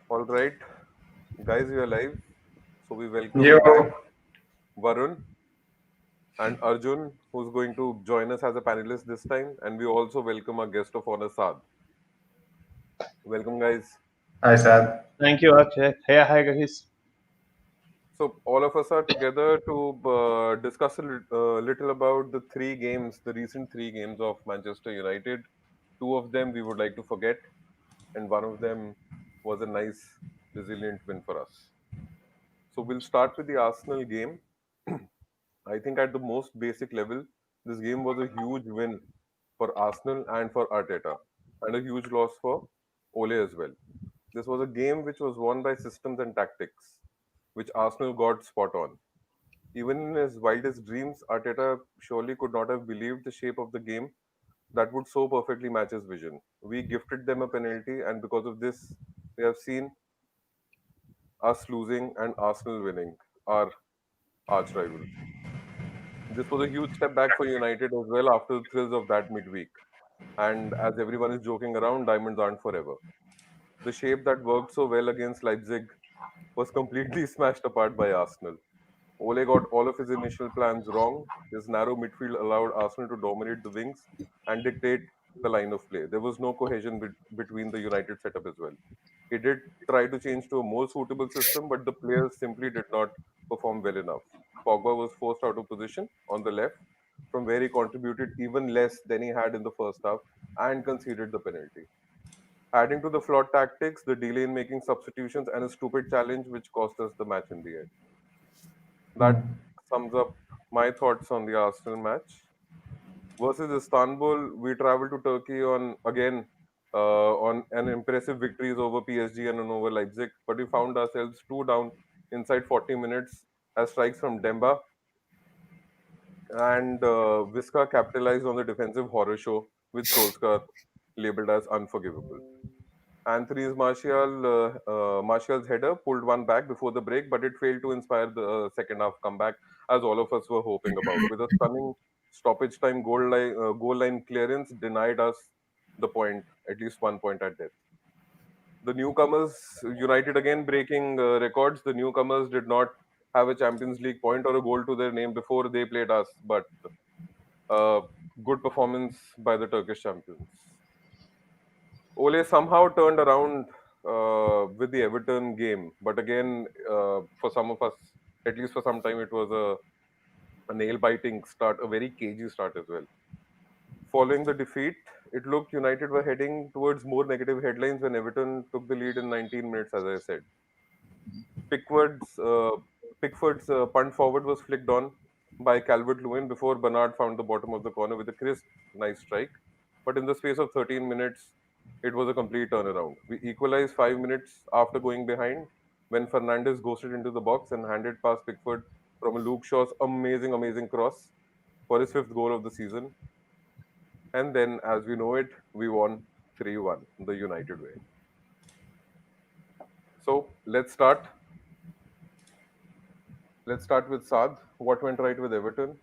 All right, guys, we are live. So we welcome Yo, back Varun and Arjun, who's going to join us as a panelist this time. And we also welcome our guest of honor, Saad. Welcome, guys. hi Sad. Thank you, Akshay. Hey, hi, guys. So all of us are together to discuss a little about the three games, the recent three games of Manchester United. Two of them we would like to forget, and one of them was a nice, resilient win for us. So we'll start with the Arsenal game. I think at the most basic level, this game was a huge win for Arsenal and for Arteta, and a huge loss for Ole as well. This was a game which was won by systems and tactics, which Arsenal got spot on. Even in his wildest dreams, Arteta surely could not have believed the shape of the game that would so perfectly match his vision. We gifted them a penalty, and because of this, we have seen us losing and Arsenal winning, our arch rivals. This was a huge step back for United as well after the thrills of that midweek. And as everyone is joking around, diamonds aren't forever. The shape that worked so well against Leipzig was completely smashed apart by Arsenal. Ole got all of his initial plans wrong. His narrow midfield allowed Arsenal to dominate the wings and dictate the line of play. There was no cohesion between the United setup as well. He did try to change to a more suitable system, but the players simply did not perform well enough. Pogba was forced out of position on the left, from where he contributed even less than he had in the first half and conceded the penalty. Adding to the flawed tactics, the delay in making substitutions, and a stupid challenge which cost us the match in the end. That sums up my thoughts on the Arsenal match. Versus Istanbul, we traveled to Turkey on an impressive victories over PSG and over Leipzig, but we found ourselves two down inside 40 minutes as strikes from Demba and Visca capitalized on the defensive horror show, with Solskjaer labeled as unforgivable. Martial's header pulled one back before the break, but it failed to inspire the second half comeback, as all of us were hoping about. With a stunning stoppage time goal line clearance, denied us the point, at least 1 point at death. The newcomers, United again breaking records. The newcomers did not have a Champions League point or a goal to their name before they played us, but uh, good performance by the Turkish champions. Ole somehow turned around with the Everton game, but again, for some of us, at least for some time, it was a nail-biting start, a very cagey start as well. Following the defeat, it looked United were heading towards more negative headlines when Everton took the lead in 19 minutes, as I said. Pickford's uh, Pickford's punt forward was flicked on by Calvert-Lewin before Bernard found the bottom of the corner with a crisp, nice strike. But in the space of 13 minutes, it was a complete turnaround. We equalized 5 minutes after going behind when Fernandes ghosted into the box and handed past Pickford from a Luke Shaw's amazing cross for his fifth goal of the season. And then, as we know it, we won 3-1 the United way. So let's start. Let's start with Saad. What went right with Everton?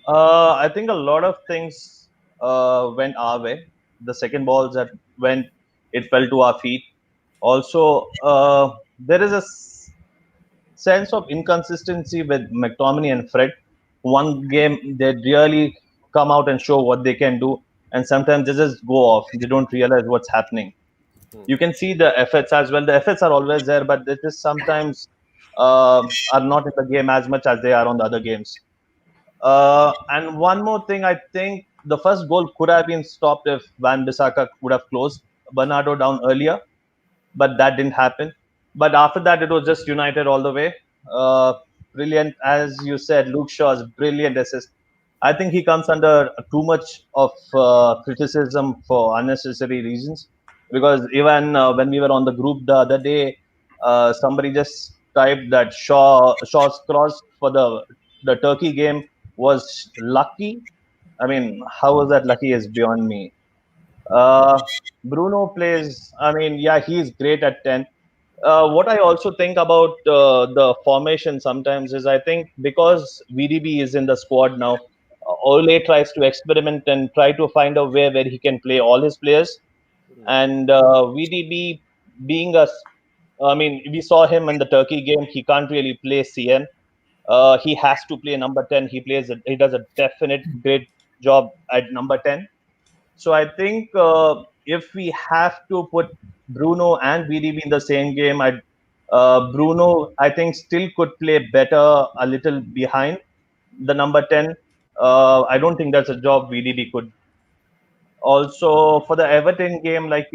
I think a lot of things went our way. The second balls that went, it fell to our feet. Also, there is a sense of inconsistency with McTominay and Fred. One game, they really come out and show what they can do, and sometimes they just go off. They don't realize what's happening. Hmm. You can see the efforts as well. The efforts are always there, but they just sometimes are not in the game as much as they are on the other games. And one more thing, I think the first goal could have been stopped if Van Bissaka would have closed Bernardo down earlier, but that didn't happen. But after that, it was just United all the way. Uh, Brilliant, as you said, Luke Shaw's brilliant assist. I think he comes under too much of criticism for unnecessary reasons, because even when we were on the group the other day, somebody just typed that Shaw's cross for the Turkey game was lucky. I mean, how was that lucky is beyond me. Uh, Bruno plays. I mean, yeah, he's great at 10. What I also think about the formation sometimes is, I think because VDB is in the squad now, Ole tries to experiment and try to find a way where he can play all his players. Hmm. And VDB being a, I mean, we saw him in the Turkey game. He can't really play CN. He has to play number 10. He does a definite great job at number 10. So I think if we have to put Bruno and VDB in the same game, Bruno I think still could play better a little behind the number 10. I don't think that's a job VDB could. Also for the Everton game, like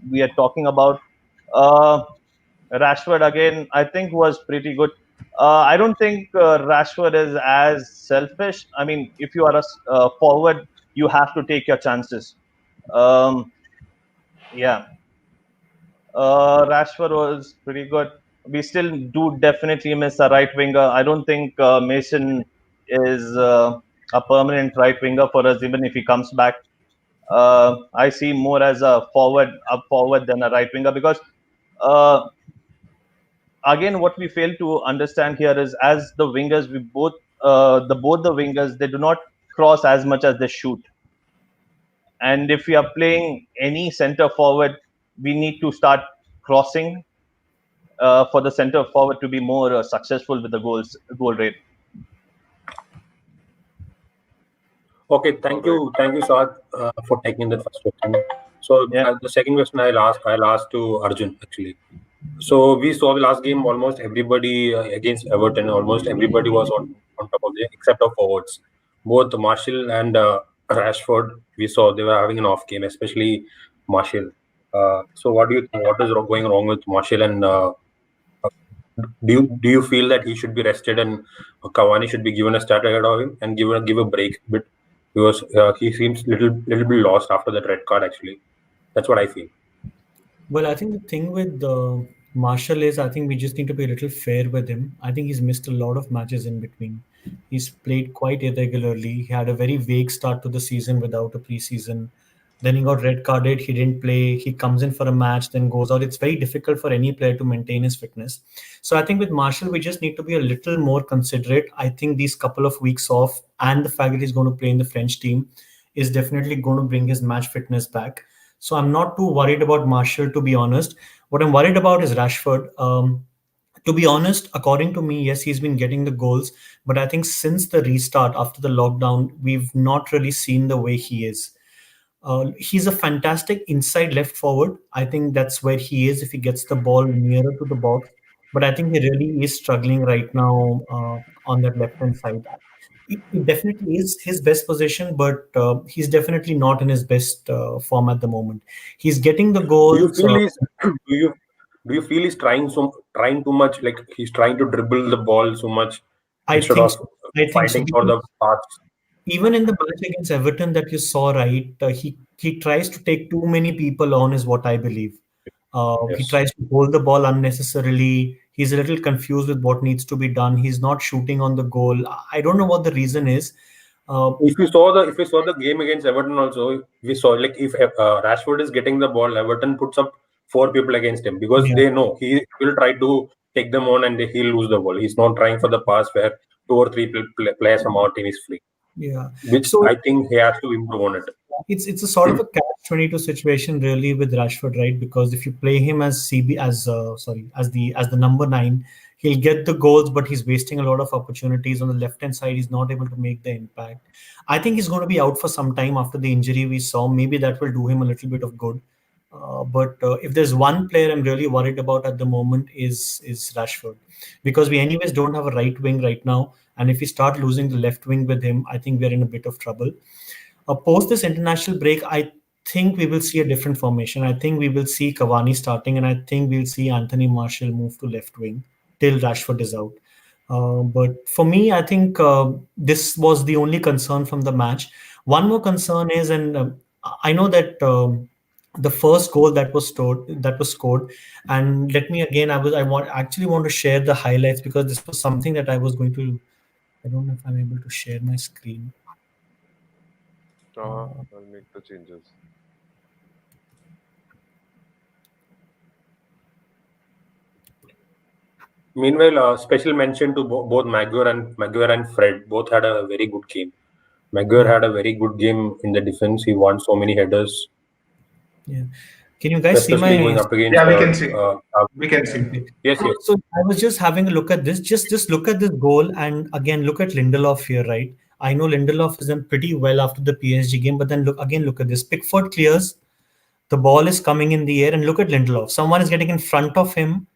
we are talking about, uh, Rashford again, I think was pretty good. I don't think Rashford is as selfish. I mean, if you are a forward, you have to take your chances. Um, yeah, Rashford was pretty good. We still do definitely miss a right winger. I don't think Mason is a permanent right winger for us, even if he comes back. I see more as a forward than a right winger because uh, again, what we fail to understand here is as the wingers, we both the wingers they do not cross as much as they shoot. And if we are playing any center forward, we need to start crossing for the center forward to be more successful with the goal rate. Okay, All right. thank you, Saad, for taking the first question. So Yeah, the second question I'll ask to Arjun actually. So we saw the last game. Almost everybody against Everton. Almost everybody was on top of the except of forwards. Both Marshall and Rashford. We saw they were having an off game, especially Marshall. So what do you think? What is going wrong with Marshall? And do you feel that he should be rested and Cavani should be given a start ahead of him and give a break bit because he seems little bit lost after that red card. Actually, that's what I feel. Well, I think the thing with Marshall is I think we just need to be a little fair with him. I think he's missed a lot of matches in between. He's played quite irregularly. He had a very vague start to the season without a preseason. Then he got red carded. He didn't play. He comes in for a match, then goes out. It's very difficult for any player to maintain his fitness. So I think with Marshall, we just need to be a little more considerate. I think these couple of weeks off and the fact that he's going to play in the French team is definitely going to bring his match fitness back. So I'm not too worried about Marshall, to be honest. What I'm worried about is Rashford. To be honest, according to me, yes, he's been getting the goals, but I think since the restart after the lockdown, we've not really seen the way he is. He's a fantastic inside left forward. I think that's where he is if he gets the ball nearer to the box. But I think he really is struggling right now on that left hand side. It definitely is his best position, but he's definitely not in his best form at the moment. He's getting the Do you goals. feel he's do you feel he's trying too much? Like he's trying to dribble the ball so much I instead think of so. I think so. fighting for the pass. Even in the match against Everton that you saw, right, he tries to take too many people on, is what I believe. He Yes. tries to hold the ball unnecessarily. He's a little confused with what needs to be done. He's not shooting on the goal. I don't know what the reason is. Uh, If you saw the game against Everton also, we saw like if Rashford is getting the ball, Everton puts up four people against him because yeah, they know he will try to take them on and he'll lose the ball. He's not trying for the pass where two or three players from our team is free, yeah. which So I think he has to improve on it. it's a sort of a catch-22 situation really with Rashford, right? Because if you play him as CB as the number 9, he'll get the goals, but he's wasting a lot of opportunities on the left-hand side. He's not able to make the impact. I think he's going to be out for some time after the injury we saw. Maybe that will do him a little bit of good. But if there's one player I'm really worried about at the moment is Rashford, because we anyways don't have a right wing right now, and if we start losing the left wing with him, I think we're in a bit of trouble. Post this international break, I think we will see a different formation. I think we will see Cavani starting, and I think we'll see Anthony Marshall move to left wing till Rashford is out. But for me, I think this was the only concern from the match. One more concern is, and I know that the first goal that was scored, and let me again, actually want to share the highlights because this was something that I was going to. I don't know if I'm able to share my screen. Uh, I'll make the changes. Meanwhile, special mention to both Maguire and Fred. Both had a very good game. Maguire yeah. had a very good game in the defense. He won so many headers. Yeah. Can you guys see especially going my? up against Yeah, we can see. We can yeah. see. Okay. Yes, yes. So I was just having a look at this. Just look at this goal, and again look at Lindelof here, right? I know Lindelof has done pretty well after the PSG game, but then look at this. Pickford clears, the ball is coming in the air, and look at Lindelof. Someone is getting in front of him,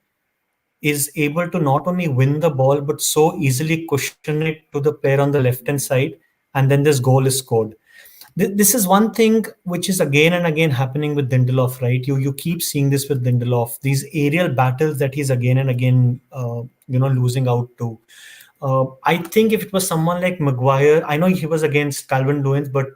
is able to not only win the ball but so easily cushion it to the player on the left hand side, and then this goal is scored. This is one thing which is again and again happening with Lindelof, right? You keep seeing this with Lindelof, these aerial battles that he's again and again losing out to. I think if it was someone like Maguire, I know he was against Calvin Lewin, but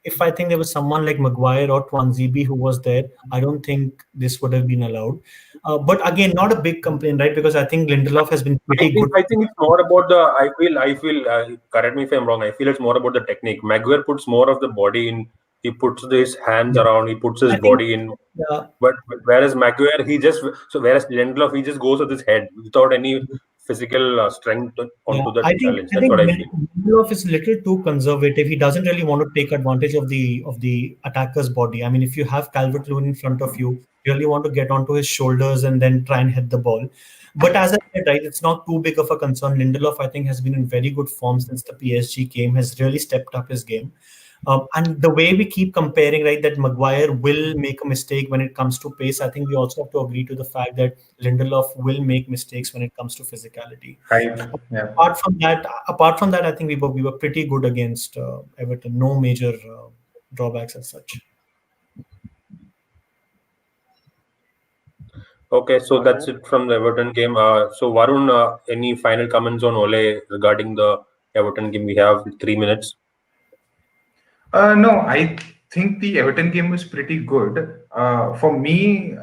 if I think there was someone like Maguire or Twanzebe who was there, I don't think this would have been allowed. But again, not a big complaint, right? Because I think Lindelof has been I pretty think good. I think it's more about the. I feel. Correct me if I'm wrong. I feel it's more about the technique. Maguire puts more of the body in. He puts his hands Yeah. around. He puts his I think body in. uh, But whereas Maguire, he just so whereas Lindelof, he just goes with his head without any physical strength Yeah, onto the I think challenge. I That's think what I feel. Lindelof is a little too conservative. He doesn't really want to take advantage of the attacker's body. I mean, if you have Calvert-Lewin in front of you, you really want to get onto his shoulders and then try and hit the ball. But as I said, right, it's not too big of a concern. Lindelof, I think, has been in very good form since the PSG game. Has really stepped up his game. And the way we keep comparing, right, that Maguire will make a mistake when it comes to pace, I think we also have to agree to the fact that Lindelof will make mistakes when it comes to physicality. Height. Yeah. Apart from that, I think we were pretty good against Everton. No major drawbacks as such. Okay, so All that's right. it from the Everton game. So Varun, any final comments on Ole regarding the Everton game? We have 3 minutes. No, I think the Everton game was pretty good. For me,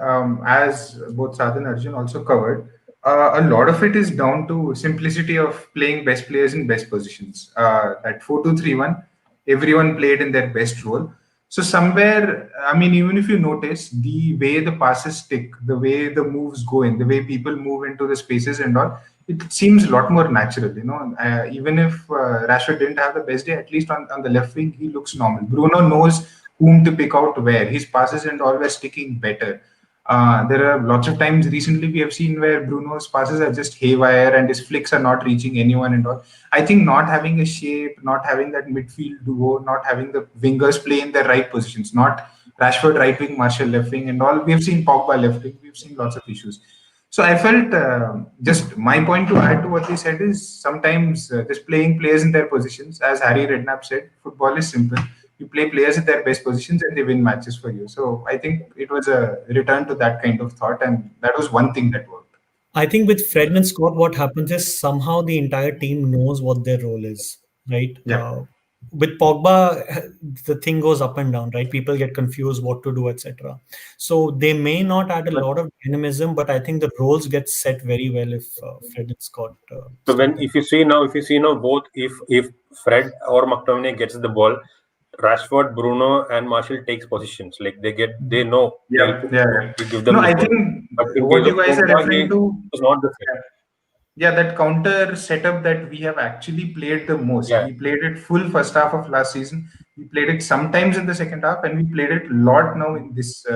as both Sadh and Arjun also covered, a lot of it is down to simplicity of playing best players in best positions. That 4-2-3-1, everyone played in their best role. So somewhere, I mean, even if you notice the way the passes stick, the way the moves go in, the way people move into the spaces and all, it seems a lot more natural. Even if Rashford didn't have the best day, at least on the left wing, he looks normal. Bruno knows whom to pick out where. His passes and all were sticking better. There are lots of times recently we have seen where Bruno's passes are just haywire and his flicks are not reaching anyone and all. I think not having a shape, not having that midfield duo, not having the wingers play in their right positions, not Rashford right wing, Martial left wing and all. We've seen Pogba left wing. We've seen lots of issues. So I felt just my point to add to what they said is sometimes just playing players in their positions, as Harry Redknapp said, football is simple. You play players in their best positions and they win matches for you. So I think it was a return to that kind of thought, and that was one thing that worked. I think with Fred and Scott, what happens is somehow the entire team knows what their role is, right? Yeah. With Pogba, the thing goes up and down, right? People get confused what to do, etc. So they may not add a But lot of dynamism, but I think the roles get set very well if Fred and Scott so start when them. if you see now both if Fred or McTominay gets the ball, Rashford, Bruno, and Marshall takes positions. Like they know they'll Yeah, yeah, yeah. give No, them the I ball. think But in what case you of guys are Pogba, referring he to, was not the same. yeah, yeah, that counter setup that we have actually played the most. Yeah, We played it full first half of last season. We played it sometimes in the second half, and we played it a lot now in this.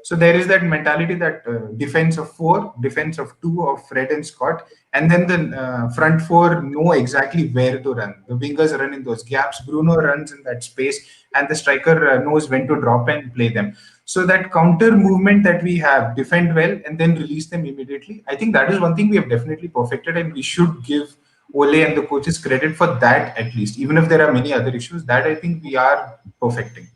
So there is that mentality that defense of four, defense of two of Fred and Scott, and then the front four know exactly where to run. The wingers run in those gaps. Bruno runs in that space, and the striker knows when to drop and play them. So that counter movement that we have, defend well and then release them immediately. I think that is one thing we have definitely perfected, and we should give Ole and the coaches credit for that at least. Even if there are many other issues, that I think we are perfecting.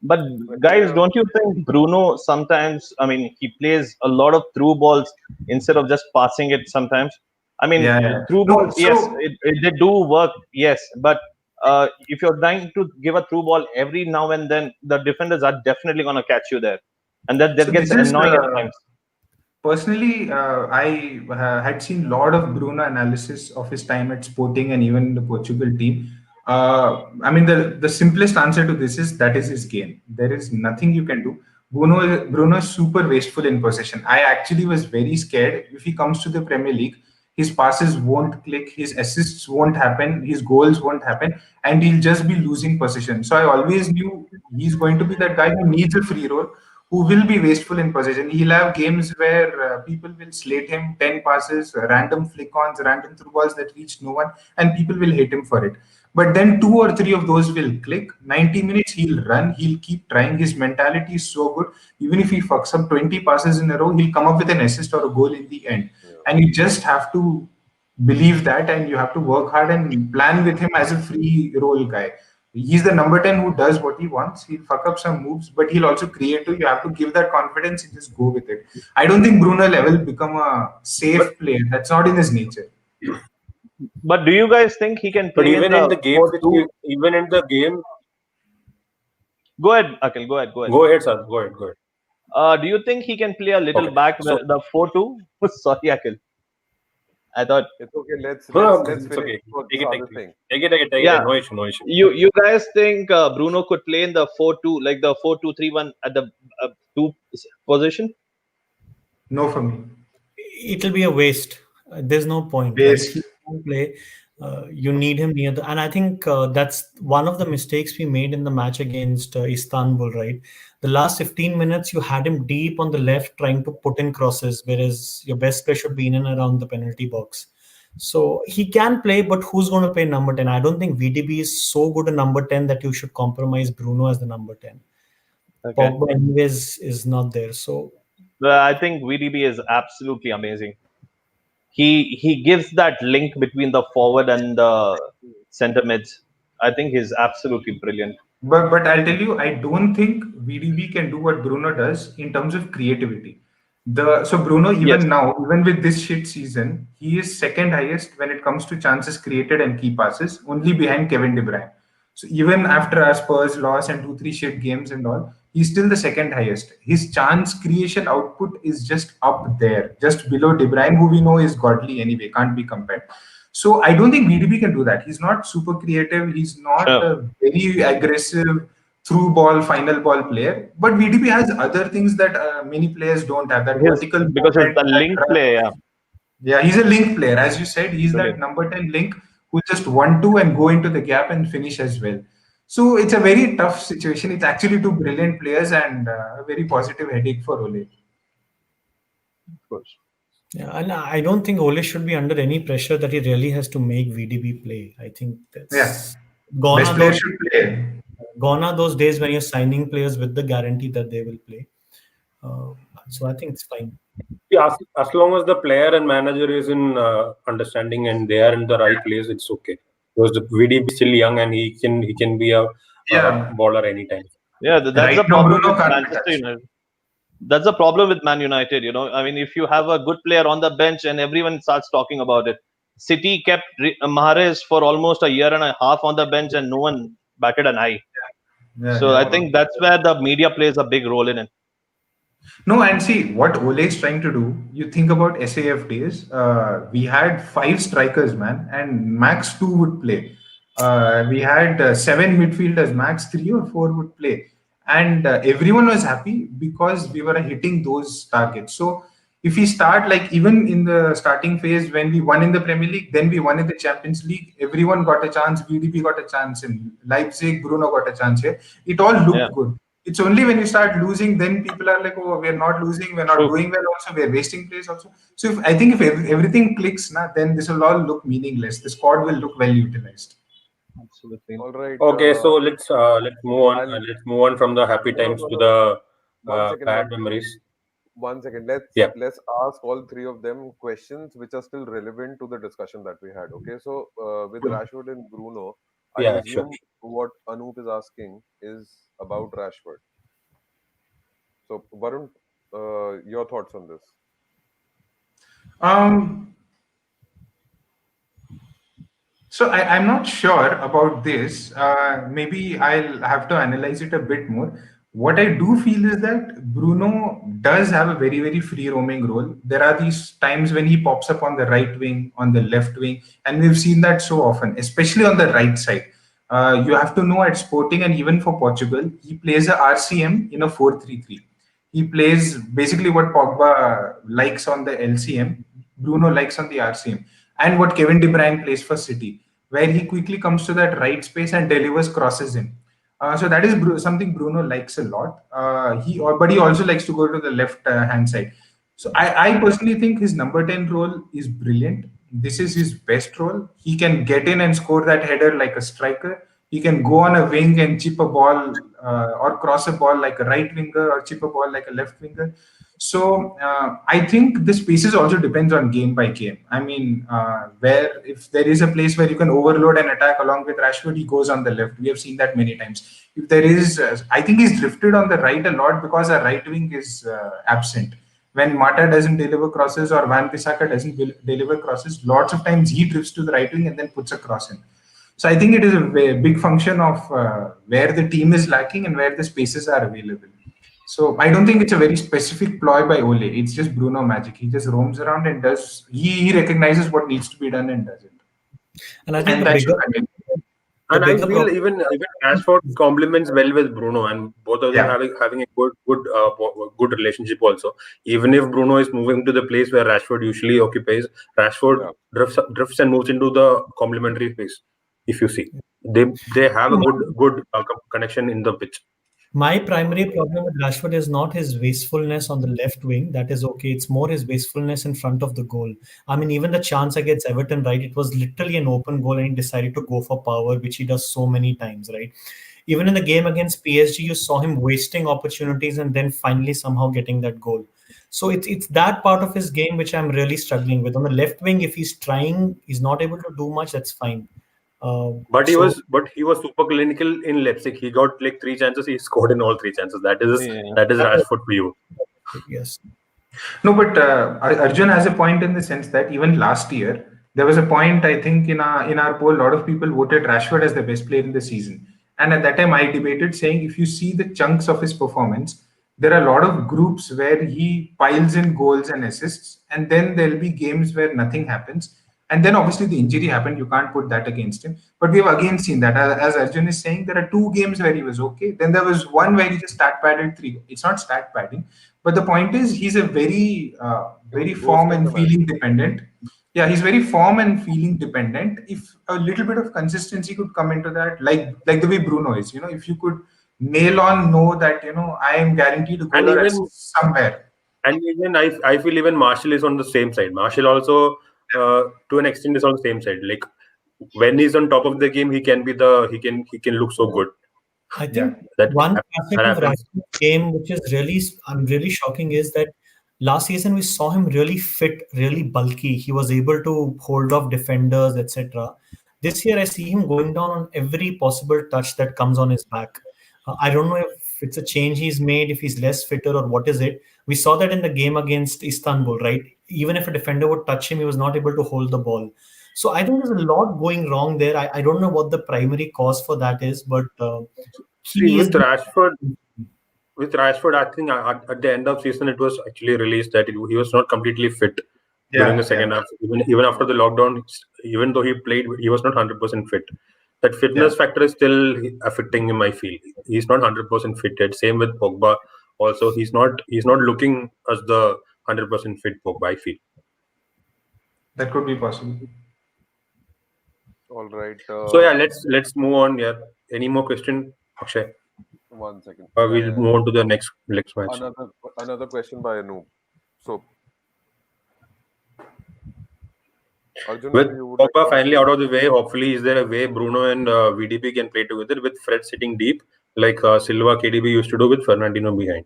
But I think guys, don't you think Bruno sometimes? I mean, he plays a lot of through balls instead of just passing it. Sometimes, I mean, Yeah, yeah. through No, balls. Yes, so they do work. Yes, but if you're trying to give a through ball every now and then, the defenders are definitely going to catch you there, and that so gets this is annoying at times. personally, I had seen a lot of Bruno analysis of his time at Sporting and even the Portugal team. I mean, the simplest answer to this is that is his game. There is nothing you can do. Bruno is super wasteful in possession. I actually was very scared if he comes to the Premier League. His passes won't click, his assists won't happen, his goals won't happen, and he'll just be losing possession. So I always knew he's going to be that guy who needs a free role, who will be wasteful in possession. He'll have games where people will slate him 10 passes, random flick ons, random through balls that reach no one, and people will hate him for it. But then two or three of those will click. 90 minutes, he'll run, he'll keep trying. His mentality is so good. Even if he fucks up 20 passes in a row, he'll come up with an assist or a goal in the end. Yeah. And you just have to believe that, and you have to work hard and plan with him as a free role guy. He's the number 10 who does what he wants. He'll fuck up some moves, but he'll also create too. You have to give that confidence and just go with it. I don't think Bruno will become a safe player. That's not in his nature. But do you guys think he can But play in even in the the games, 4-2? even in the game, Go ahead, Akhil. Go ahead. Go ahead. go ahead, sir. Go ahead. Go ahead. Do you think he can play a little Okay. back So the 4-2? Sorry, Akhil. I thought, It's okay. Let's no, let's no, let's it's finish okay. what Take it, take Sagar it, thing. yeah. No issue, no issue. You guys think Bruno could play in the 4-2, like the 4-2-3-1 at the two position? No for me. It'll be a waste. There's no point. Like he Waste. won't play. You need him near the, and I think that's one of the mistakes we made in the match against Istanbul. Right, the last 15 minutes you had him deep on the left trying to put in crosses, whereas your best player should be in and around the penalty box. So he can play, but who's going to play number 10? I don't think VDB is so good a number 10 that you should compromise Bruno as the number 10. Okay. Pogba, anyways, is not there. So I think VDB is absolutely amazing. He gives that link between the forward and the center mids. I think he's absolutely brilliant. But I'll tell you, I don't think VDB can do what Bruno does in terms of creativity. So Bruno, Yes. even now, even with this shit season, he is second highest when it comes to chances created and key passes, only behind Kevin De Bruyne. So even after our Spurs loss and 2-3 shit games and all, he's still the second highest. His chance creation output is just up there, just below De Bruyne, who we know is godly anyway, can't be compared. So I don't think VDB can do that. He's not super creative. He's not Sure. a very aggressive through ball, final ball player. But VDB has other things that many players don't have. That His vertical because it's movement, the that link run. play. Yeah, Yeah, he's a link player. As you said, he's that brilliant. number 10 link who just 1-2 and go into the gap and finish as well. So it's a very tough situation. It's actually two brilliant players and a very positive headache for Ole. Of course. yeah, and I don't think Ole should be under any pressure that he really has to make VDB play. I think Yeah, that's gone best are player those should play. gone are those days when you're signing players with the guarantee that they will play. Uh, so I think it's fine. Yeah, as long as the player and manager is in understanding and they are in the right place, it's okay. Because the VDB is still young and he can be a Yeah, baller anytime. Yeah, that's right the now problem Bruno with can't be Manchester touched. United. That's the problem with Man United. I mean, if you have a good player on the bench and everyone starts talking about it, City kept Mahrez for almost a year and a half on the bench and no one batted an eye. Yeah, So I yeah. think that's where the media plays a big role in it. No, and see what Ole is trying to do. You think about SAF days. We had five strikers, man, and max two would play. We had seven midfielders, max three or four would play, and everyone was happy because we were hitting those targets. So if we start like even in the starting phase when we won in the Premier League, then we won in the Champions League. Everyone got a chance. VDP got a chance in Leipzig. Bruno got a chance here. It all Yeah, looked good. It's only when you start losing, then people are like, "Oh, we're not losing. We're not true. doing well. Also, we're wasting place. Also." So, I think if everything clicks, then this will all look meaningless. The squad will look well utilized. Absolutely. All right. Okay, so let's move on. I'll Let's move on from the happy no no times no to no. the One second. bad One second. memories. One second. Let's Yeah, let's ask all three of them questions which are still relevant to the discussion that we had. Okay. So with Rashford and Bruno, I yeah, sure. assume what Anoop is asking is about Rashford. So Varun, your thoughts on this? Um, So I'm not sure about this. Maybe I'll have to analyze it a bit more. What I do feel is that Bruno does have a very, very free roaming role. There are these times when he pops up on the right wing, on the left wing, and we've seen that so often, especially on the right side. You have to know at Sporting and even for Portugal, he plays a RCM in a 4-3-3. He plays basically what Pogba likes on the LCM, Bruno likes on the RCM, and what Kevin De Bruyne plays for City, where he quickly comes to that right space and delivers crosses in. So that is something Bruno likes a lot. But he also likes to go to the left hand side. So I personally think his number 10 role is brilliant. This is his best role. He can get in and score that header like a striker. He can go on a wing and chip a ball or cross a ball like a right winger or chip a ball like a left winger. So I think the spaces also depends on game by game. I mean, where if there is a place where you can overload and attack along with Rashford, he goes on the left. We have seen that many times. If there is, I think he's drifted on the right a lot because our right wing is absent. When Mata doesn't deliver crosses or Van Bissaka doesn't deliver crosses, lots of times he drifts to the right wing and then puts a cross in. So I think it is a big function of where the team is lacking and where the spaces are available. So I don't think it's a very specific ploy by Ole. It's just Bruno magic. He just roams around and does. He recognizes what needs to be done and does it. And I think And that should continue. And I bigger feel problem. even Rashford complements well with Bruno, and both of them Yeah. having a good relationship also. Even if Bruno is moving to the place where Rashford usually occupies, Rashford Yeah. drifts and moves into the complementary space. If you see, they have a good connection in the pitch. My primary problem with Rashford is not his wastefulness on the left wing. That is okay. It's more his wastefulness in front of the goal. I mean, even the chance against Everton, right? It was literally an open goal and he decided to go for power, which he does so many times, right? Even in the game against PSG, you saw him wasting opportunities and then finally somehow getting that goal. So it's that part of his game which I'm really struggling with. On the left wing, if he's trying, he's not able to do much, that's fine. So But he was super clinical in Leipzig. He got like 3 chances. He scored in all 3 chances. Yeah. That is Rashford for you. yes. No, but Arjun has a point in the sense that even last year there was a point. I think in our poll, a lot of people voted Rashford as the best player in the season, and at that time I debated saying if you see the chunks of his performance, there are a lot of groups where he piles in goals and assists, and then there'll be games where nothing happens. And then obviously the injury happened. You can't put that against him. But we've again seen that, as Arjun is saying, there are two games where he was okay. Then there was one where he just stat padded three. It's not stat padding, but the point is, he's a He was very form ghosting and the match. feeling dependent. Yeah, he's very form and feeling dependent. If a little bit of consistency could come into that, like the way Bruno is, if you could nail on, know that I am guaranteed a And goal or even assist somewhere. and even I feel even Marshall is on the same side. Marshall also to an extent is on the same side. Like when he's on top of the game, he can look so good. I Yeah, think That one facet that of happens. Rashford's game, which is really I'm really shocking, is that last season we saw him really fit, really bulky. He was able to hold off defenders, etc. This year, I see him going down on every possible touch that comes on his back. I don't know if it's a change he's made, if he's less fitter, or what is it. We saw that in the game against Istanbul, right? Even if a defender would touch him, he was not able to hold the ball. So I think there's a lot going wrong there. I don't know what the primary cause for that is, but See, he is. with Rashford, I think at the end of season it was actually released that he was not completely fit during the yeah, second yeah, half. Even after the lockdown, even though he played, he was not 100% fit. That yeah. fitness factor is still affecting him. I feel he's not 100% fit yet. Same with Pogba. Also, he's not looking as the 100% fit Pogba. I feel. That could be possible. All right. So yeah, let's move on. Yeah. Any more question, Akshay? 1 second. Or Yeah, we'll yeah. move on to the next match. Another question by Anoop. So, Arjun, With maybe you would like Pogba to answer finally this. out of the way, hopefully, is there a way Bruno and VDP can play together with Fred sitting deep, like Silva KDB used to do with Fernandinho behind?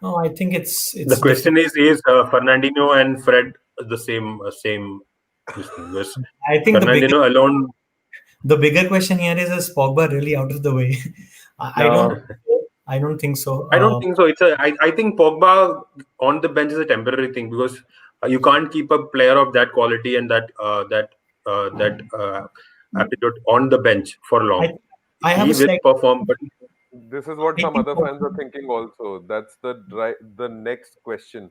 No, I think it's The it's question difficult. is Fernandinho and Fred the same this thing? Because I think Fernandinho alone, the bigger question here is Pogba really out of the way? I don't No, think so. I don't think so. I don't think so. I think Pogba on the bench is a temporary thing because you can't keep a player of that quality and that aptitude on the bench for I long. I have He a will slight perform, but This is what some thinking other fans are process. thinking also. That's the next question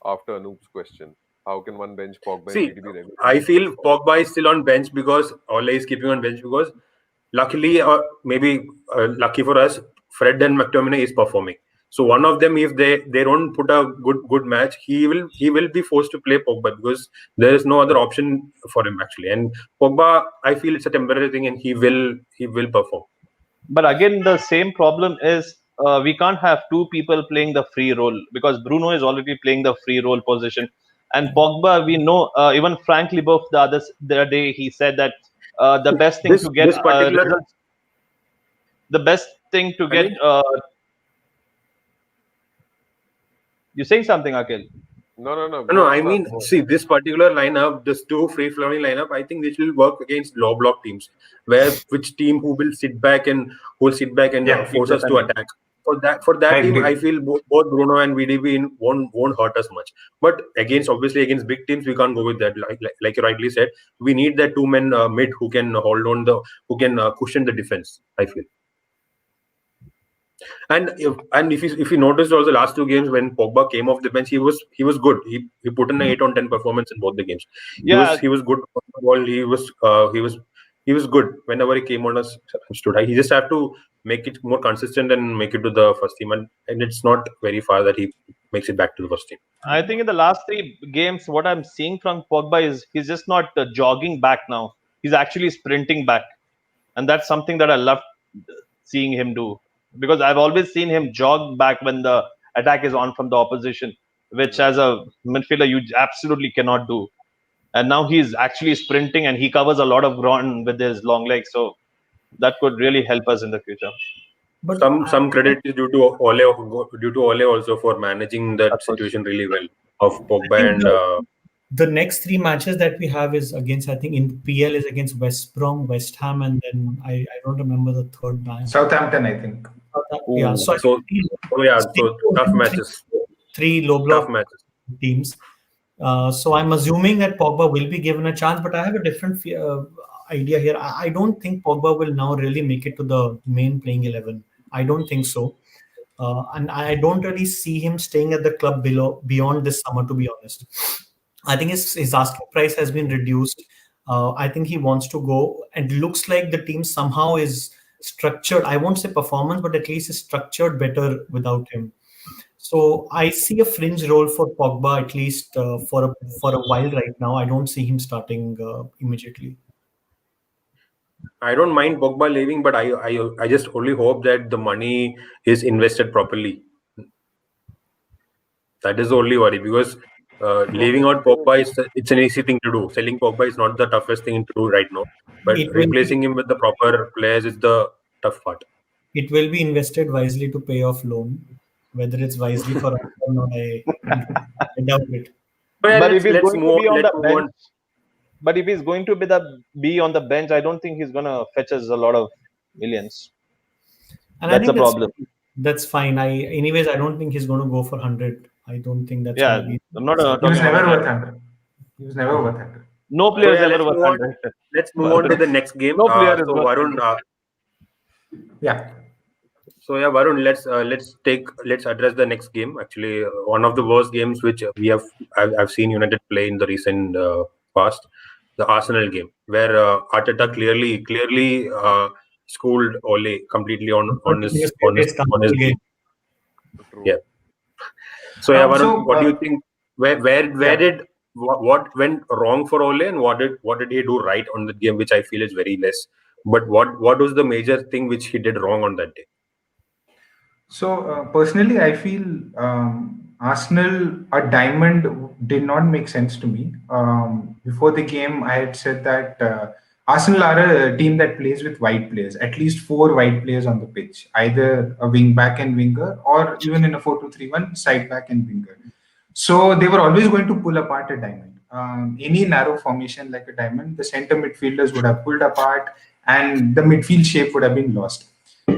after Anoop's question. How can one bench Pogba and see, VDB I regularly? feel Pogba is still on bench because Ole is keeping on bench because luckily, or maybe lucky for us, Fred and McTominay is performing. So one of them, if they don't put a good match, he will be forced to play Pogba because there is no other option for him actually. And Pogba, I feel it's a temporary thing, and he will perform. But again, the same problem is we can't have two people playing the free role because Bruno is already playing the free role position, and Pogba, we know, even Frank Leboeuf the other day he said that the best thing to get This particular, results, the best thing to I get. mean, You saying something, Akhil? No, no, no. no, Go on, I Sad. mean, Go on. see, this particular lineup, this two free flowing lineup, I think this will work against low block teams, where which team who will sit back and Yeah, force us to exactly. attack. For I that team, I agree. feel both Bruno and VDB won't hurt us much. But obviously against big teams, we can't go with that. Like you rightly said, we need that two men mid who can who can cushion the defense. I feel. And if you noticed also last two games when Pogba came off the bench, he was good. He put in an 8 on 10 performance in both the games. Yeah, He was good on the ball. He was good whenever he came on us stood. He just have to make it more consistent and make it to the first team. And it's not very far that he makes it back to the first team. I think in the last three games, what I'm seeing from Pogba is he's just not jogging back now. He's actually sprinting back, and that's something that I love seeing him do because I've always seen him jog back when the attack is on from the opposition, which Mhm. as a midfielder you absolutely cannot do. And now he's actually sprinting and he covers a lot of ground with his long legs, so that could really help us in the future. But Some credit is due to Ole also for managing Of that course. situation really well of I Pogba think and the next three matches that we have is against, I think in PL is against West Brom, West Ham, and then I don't remember the third match. Southampton, I think. Yeah, Ooh. so I think so. Oh yeah, stick so to tough him, matches. three low Tough block matches. teams. So I'm assuming that Pogba will be given a chance, but I have a different idea here. I don't think Pogba will now really make it to the main playing 11. I don't think so. And I don't really see him staying at the club beyond this summer, to be honest. I think his asking price has been reduced. I think he wants to go, and looks like the team somehow is structured. I won't say performance, but at least is structured better without him. So I see a fringe role for Pogba at least for a while right now. I don't see him starting immediately. I don't mind Pogba leaving, but I just only hope that the money is invested properly. That is the only worry because leaving out Honestly, Pogba is it's an easy thing to do. Selling Pogba is not the toughest thing to do right now, but It will be replacing him with the proper players is the tough part. it will be invested wisely to pay off loan. Whether it's wisely for us or not, I doubt it. So yeah, But if he's let's going move to on. be on Let's the move bench, on. but if he's going to be on the bench, I don't think he's gonna fetch us a lot of millions. And I That's the think problem. that's fine. I don't think he's going to go for 100. I don't think that's going Yeah, to be. I'm not He was talking about never 100. worth 100. He was never worth 100. No So player is yeah, ever worth 100. let's move on to Varun. the next game. No player is So worth Varun, 100. Yeah. Varun, let's address the next game. Actually, one of the worst games which I've seen United play in the recent past, the Arsenal game, where Arteta clearly schooled Ole completely But he was playing on his Istanbul game. game. true. Yeah. So yeah, Varun, So, what do you think? Where yeah. did what went wrong for Ole, and what did he do right on the game, which I feel is very less. But what was the major thing which he did wrong on that day? So personally, I feel Arsenal a diamond did not make sense to me. Before the game, I had said that Arsenal are a team that plays with wide players, at least four wide players on the pitch, either a wing back and winger, or even in a 4-2-3-1, side back and winger. So they were always going to pull apart a diamond. Any narrow formation like a diamond, the center midfielders would have pulled apart, and the midfield shape would have been lost.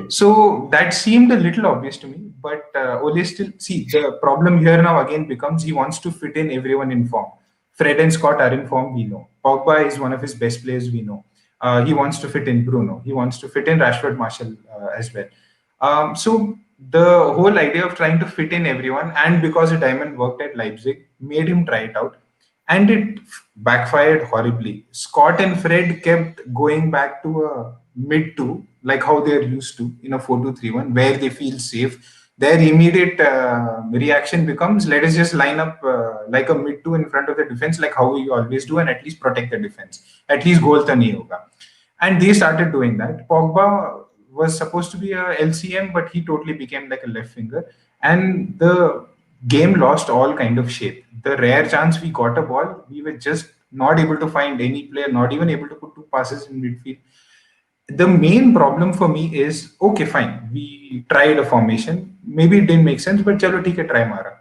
So that seemed a little obvious to me, but Ole still see the problem here now again becomes he wants to fit in everyone in form. Fred and Scott are in form, we know. Pogba is one of his best players, we know. He wants to fit in Bruno. He wants to fit in Rashford Marshall as well. So the whole idea of trying to fit in everyone, and because a diamond worked at Leipzig, made him try it out, and it backfired horribly. Scott and Fred kept going back to a mid two, like how they're used to in a 4-2-3-1, where they feel safe. Their immediate reaction becomes let us just line up like a mid two in front of the defense, like how we always do, and at least protect the defense. At least goal to nahi hoga. And they started doing that. Pogba was supposed to be a LCM, but he totally became like a left winger, and the game lost all kind of shape. The rare chance we got a ball, we were just not able to find any player, not even able to put two passes in midfield. The main problem for me is okay, fine. We tried a formation. Maybe it didn't make sense, but chalo theek hai, try mara.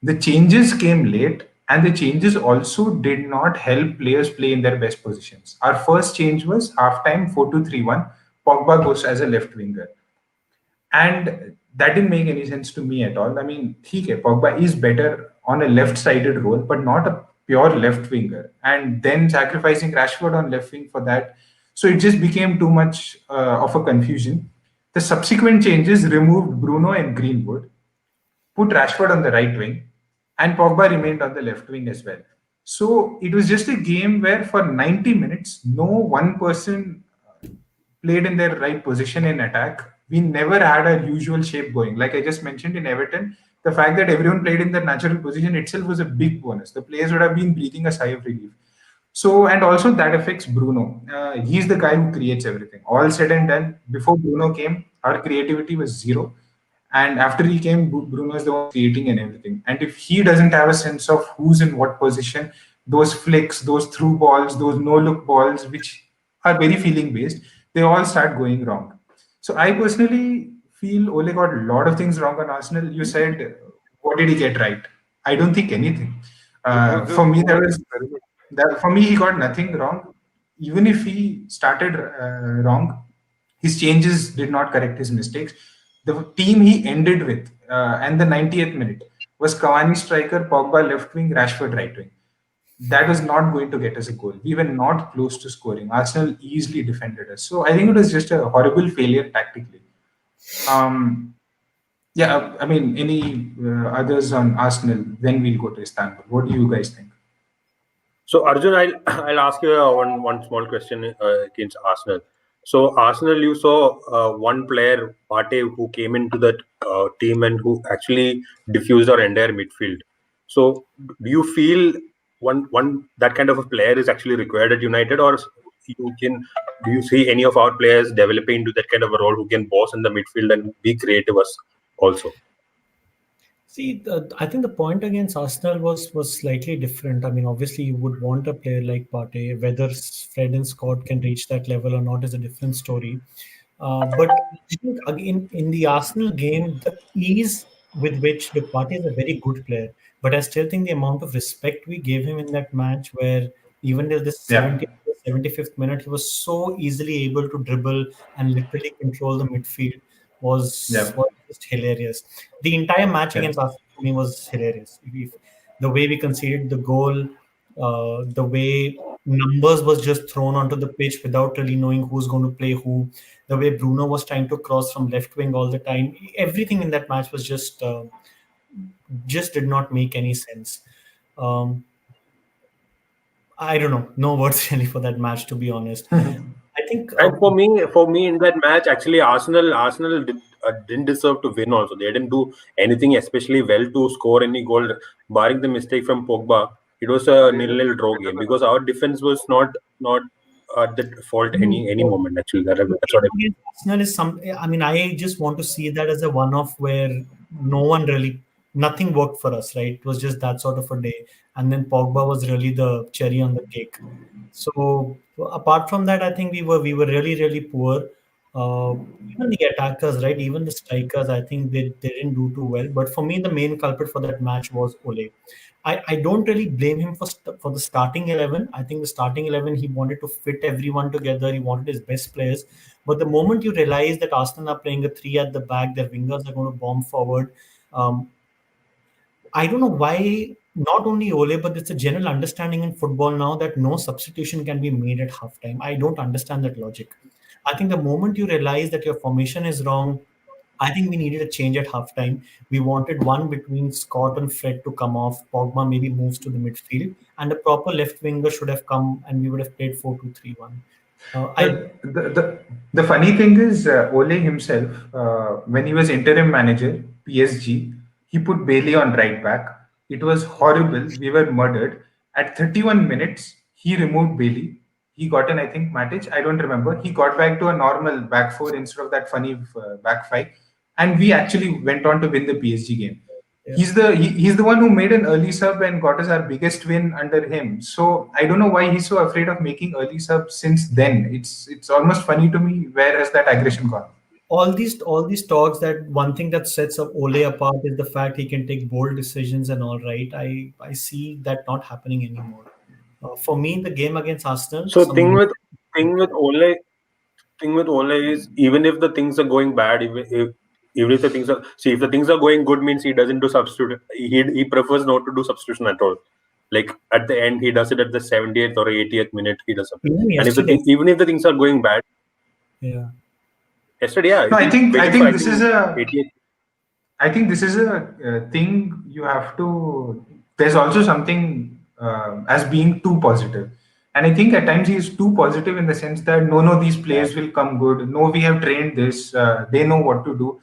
The changes came late, and the changes also did not help players play in their best positions. Our first change was halftime 4-2-3-1. Pogba goes as a left winger, and that didn't make any sense to me at all. I mean, theek hai, Pogba is better on a left-sided role, but not a pure left winger. And then sacrificing Rashford on left wing for that, so it just became too much of a confusion. The subsequent changes removed Bruno and Greenwood, put Rashford on the right wing, and Pogba remained on the left wing as well. So it was just a game where for 90 minutes, no one person played in their right position in attack. We never had our usual shape going. Like I just mentioned in Everton, the fact that everyone played in their natural position itself was a big bonus. The players would have been breathing a sigh of relief. So, and also that affects Bruno. He's the guy who creates everything. All said and done, before Bruno came, our creativity was zero. And after he came, Bruno is the one creating and everything. And if he doesn't have a sense of who's in what position, those flicks, those through balls, those no look balls, which are very feeling based, they all start going wrong. So I personally feel Ole got a lot of things wrong on Arsenal. You said, what did he get right? I don't think anything. It was For just me, poor there was experiment. that. For me, he got nothing wrong. Even if he started wrong, his changes did not correct his mistakes. The team he ended with, and the 90th minute was Cavani striker, Pogba left wing, Rashford right wing. That was not going to get us a goal. We were not close to scoring. Arsenal easily defended us. So I think it was just a horrible failure tactically. Um, yeah, I mean, any others on Arsenal? Then we'll go to Istanbul. What do you guys think? So Arjun, I'll I'll ask you one small question against Arsenal. So Arsenal, you saw one player, Partey, who came into that team and who actually diffused our entire midfield. So do you feel one that kind of a player is actually required at United, or you can do you see any of our players developing into that kind of a role who can boss in the midfield and be creative as also? See, I think the point against Arsenal was slightly different. I mean, obviously, you would want a player like Partey. Whether Fred and Scott can reach that level or not is a different story. But I think again in the Arsenal game, the ease with which the Partey is a very good player, but I still think the amount of respect we gave him in that match, where even till the Yeah, 70th, 75th minute, he was so easily able to dribble and literally control the midfield, yeah, was just hilarious. The entire match yeah. against Arsenal for me was hilarious. The way we conceded the goal, the way numbers was just thrown onto the pitch without really knowing who's going to play who, the way Bruno was trying to cross from left wing all the time, everything in that match was just did not make any sense. Um, I don't know, no words really for that match, to be honest. I think And for me in that match, actually, Arsenal didn't deserve to win. Also, they didn't do anything especially well to score any goal, barring the mistake from Pogba. It was a They just nil-nil draw better game than because us. our defense was not at the fault any the moment. Actually, that's what game against Arsenal is some. I mean, I just want to see that as a one-off where no one really, nothing worked for us, right? It was just that sort of a day, and then Pogba was really the cherry on the cake. So apart from that, I think we were really poor. Uh, Even the attackers, right? Even the strikers, I think they didn't do too well. But for me, the main culprit for that match was Ole. I don't really blame him for the starting 11. I think the starting 11, he wanted to fit everyone together. He wanted his best players. But the moment you realize that Arsenal are playing a three at the back, their wingers are going to bomb forward. Um, I don't know why not only Ole, but it's a general understanding in football now that no substitution can be made at halftime. I don't understand that logic. I think the moment you realize that your formation is wrong, I think we needed a change at halftime. We wanted one between Scott and Fred to come off. Pogba maybe moves to the midfield, and a proper left winger should have come, and we would have played 4-2-3-1. I The funny thing is, Ole himself, when he was interim manager, PSG, he put Bailey on right back. It was horrible. We were murdered. At 31 minutes, he removed Bailey. he got in, I think, Matic. I don't remember. He got back to a normal back four instead of that funny back five, and we actually went on to win the PSG game. Yeah. He's the one who made an early sub and got us our biggest win under him. So I don't know why he's so afraid of making early subs since then. It's almost funny to me. Where has that aggression gone? All these talks, that one thing that sets up Ole apart is the fact he can take bold decisions and all, right. I see that not happening anymore. For me, the game against Arsenal, So thing with Ole thing with Ole is, even if the things are going bad, even if the things are, see, if the things are going good, means he doesn't do substitute. He prefers not to do substitution at all. Like at the end, he does it at the 70th or 80th minute. He does it. even And yesterday, even if the things are going bad, yeah, yesterday, yeah, No, he I waited for, think I this think, is a 80th. I think this is a thing you have to. There's also something as being too positive, and I think at times he is too positive in the sense that no, these players will come good. No, we have trained this. They know what to do.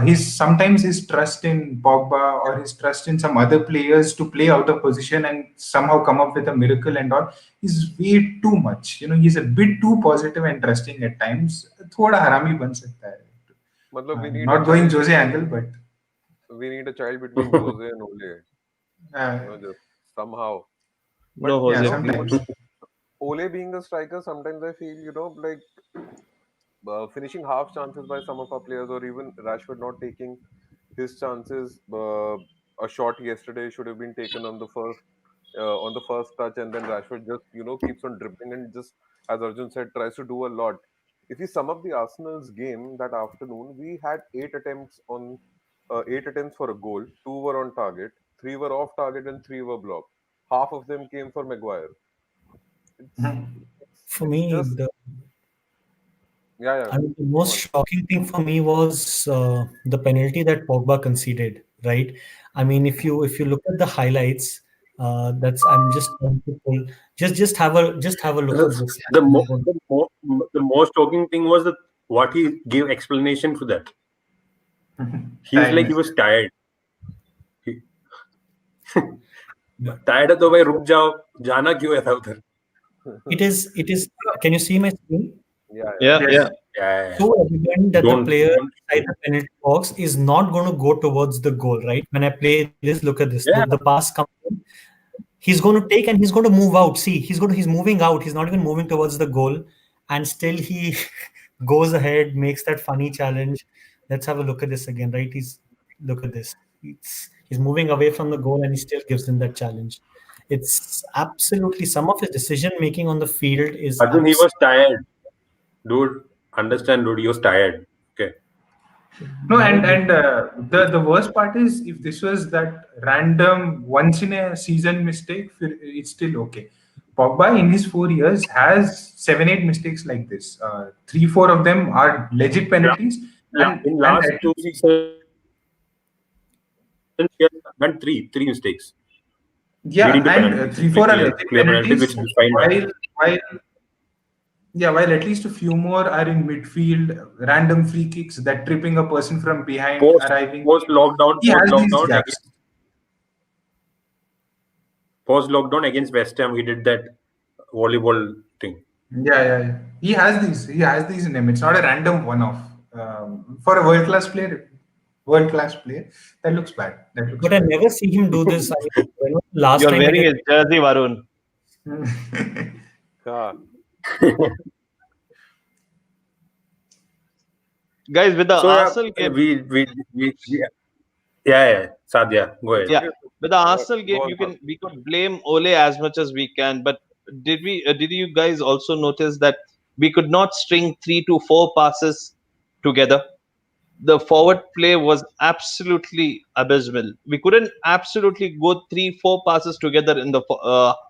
His trust in Pogba or his trust in some other players to play out of position and somehow come up with a miracle and all is way too much. He's a bit too positive and trusting at times. थोड़ा हरामी बन सकता है. मतलब we need a Not going child Jose between angle, but Jose and Ole. uh, Just somehow. But No, yeah, Jose, sometimes. please. Ole being a striker, sometimes I feel, like finishing half chances by some of our players, or even Rashford not taking his chances. A shot yesterday should have been taken on the first touch, and then Rashford just keeps on dribbling and just, as Arjun said, tries to do a lot. If you sum up the Arsenal's game that afternoon, we had eight attempts for a goal. Two were on target, three were off target, and three were blocked. Half of them came for Maguire. It's it's, for it's me, just, yeah, yeah. the Go most on. shocking thing for me was the penalty that Pogba conceded. Right. I mean, if you look at the highlights, that's I'm just trying to pull. Just have a look at this. The, mo- the, mo- the most shocking thing was that what he gave explanation for that. He's like, he Tiredness. was tired. He, Yeah. tired है तो भाई रुक जाओ, जाना क्यों है था उधर? It is. Can you see my screen? Yeah, yeah. Yeah, Yes. yeah. Yeah. So evident that the Don't player don't. inside the penalty box is not going to go towards the goal, right? When I play this, look at this. The Yeah. pass comes in, he's going to take and he's going to move out. See, he's moving out. He's not even moving towards the goal, and still he goes ahead, makes that funny challenge. Let's have a look at this again, right? Look at this. He's moving away from the goal and he still gives him that challenge. It's absolutely, some of his decision making on the field is Arjun, he was tired. Dude, understand, dude, he was tired. Okay. No, no and the worst part is if this was that random once in a season mistake, it's still okay. Pogba in his 4 years has 7-8 mistakes like this. 3-4 of them are legit penalties, In and last I two think, seasons, he has done three mistakes yeah, leading to and penalties, 3-4 are legit clear penalties, which penalties. is fine. While while at least a few more are in midfield, random free kicks that tripping a person from behind Post arriving. post lockdown, He has these gaps. post lockdown against West Ham, he did that volleyball thing. Yeah. He has these in him. It's not a random one-off. For a world class player, that looks bad. That looks But I bad. never see him do this. I mean, when was the last You're time wearing against his jersey, Varun. Yeah. Guys, with the So Arsenal game, yeah, Sadia, go ahead. yeah, with the Arsenal Go game, on, Fab. we could blame Ole as much as we can, but did you guys also notice that we could not string 3 to 4 passes together? The forward play was absolutely abysmal. We couldn't absolutely go 3 4 passes together in the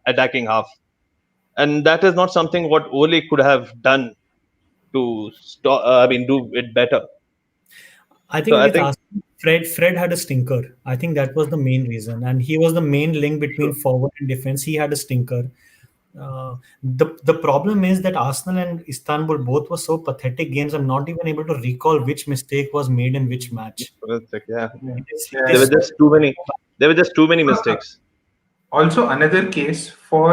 attacking half, and that is not something what Ole could have done to stop. Do it better. I So think I against think Arsenal, Fred had a stinker. I think that was the main reason, and he was the main link between Sure. forward and defense. He had a stinker. The problem is that Arsenal and Istanbul both were so pathetic games. I'm not even able to recall which mistake was made in which match. yeah, Yeah. It is Yeah. there were so just too many. There were just too many mistakes. Also, another case for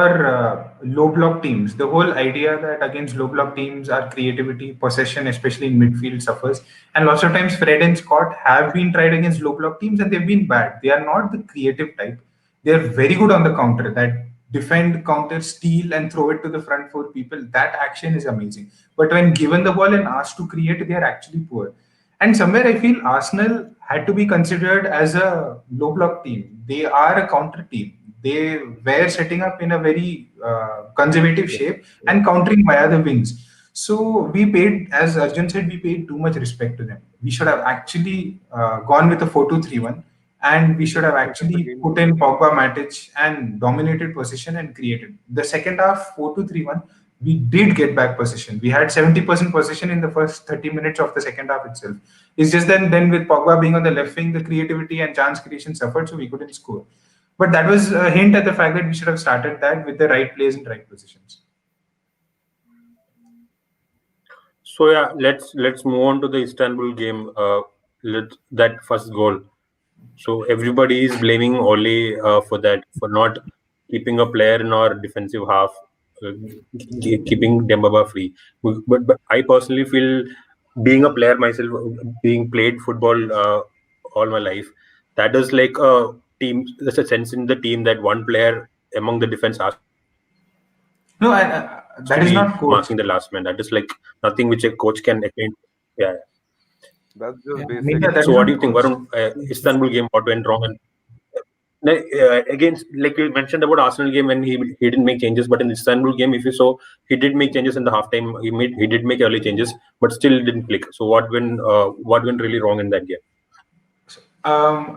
low block teams. The whole idea that against low block teams, our creativity, possession, especially in midfield, suffers. And lots of times, Fred and Scott have been tried against low block teams and they've been bad. They are not the creative type. They are very good on the counter. That defend, counter, steal, and throw it to the front four people. That action is amazing. But when given the ball and asked to create, they are actually poor. And somewhere I feel Arsenal had to be considered as a low block team. They are a counter team. They were setting up in a very conservative Yeah. shape Yeah. and countering via the wings. So we paid, as Arjun said, we paid too much respect to them. We should have actually gone with a 4-2-3-1, and we We should should have have set up the actually game put in differently. Pogba, Matic and dominated possession and created. The second half, 4-2-3-1, we did get back possession. We had 70% possession in the first 30 minutes of the second half itself. It's just then with Pogba being on the left wing, the creativity and chance creation suffered, so we couldn't score. But that was a hint at the fact that we should have started that with the right players in right positions. So yeah, let's move on to the Istanbul game. That first goal. So everybody is blaming Oli for that, for not keeping a player in our defensive half, uh, keeping Dembaba free. But I personally feel, being a player myself, being played football all my life, that is like a team. There's a sense in the team that one player among the defense has to be marking the last man. No, That and is like that is not nothing coach. which a coach can explain. Yeah. That's Yeah, just basic. Yeah, maybe that So is what do not you think, coach. Varun? Istanbul game, what went wrong? And again, like you mentioned about Arsenal game, when he didn't make changes, but in the Istanbul game, if you saw, he did make changes in the halftime. He did make early changes, but still didn't click. So what went really wrong in that game?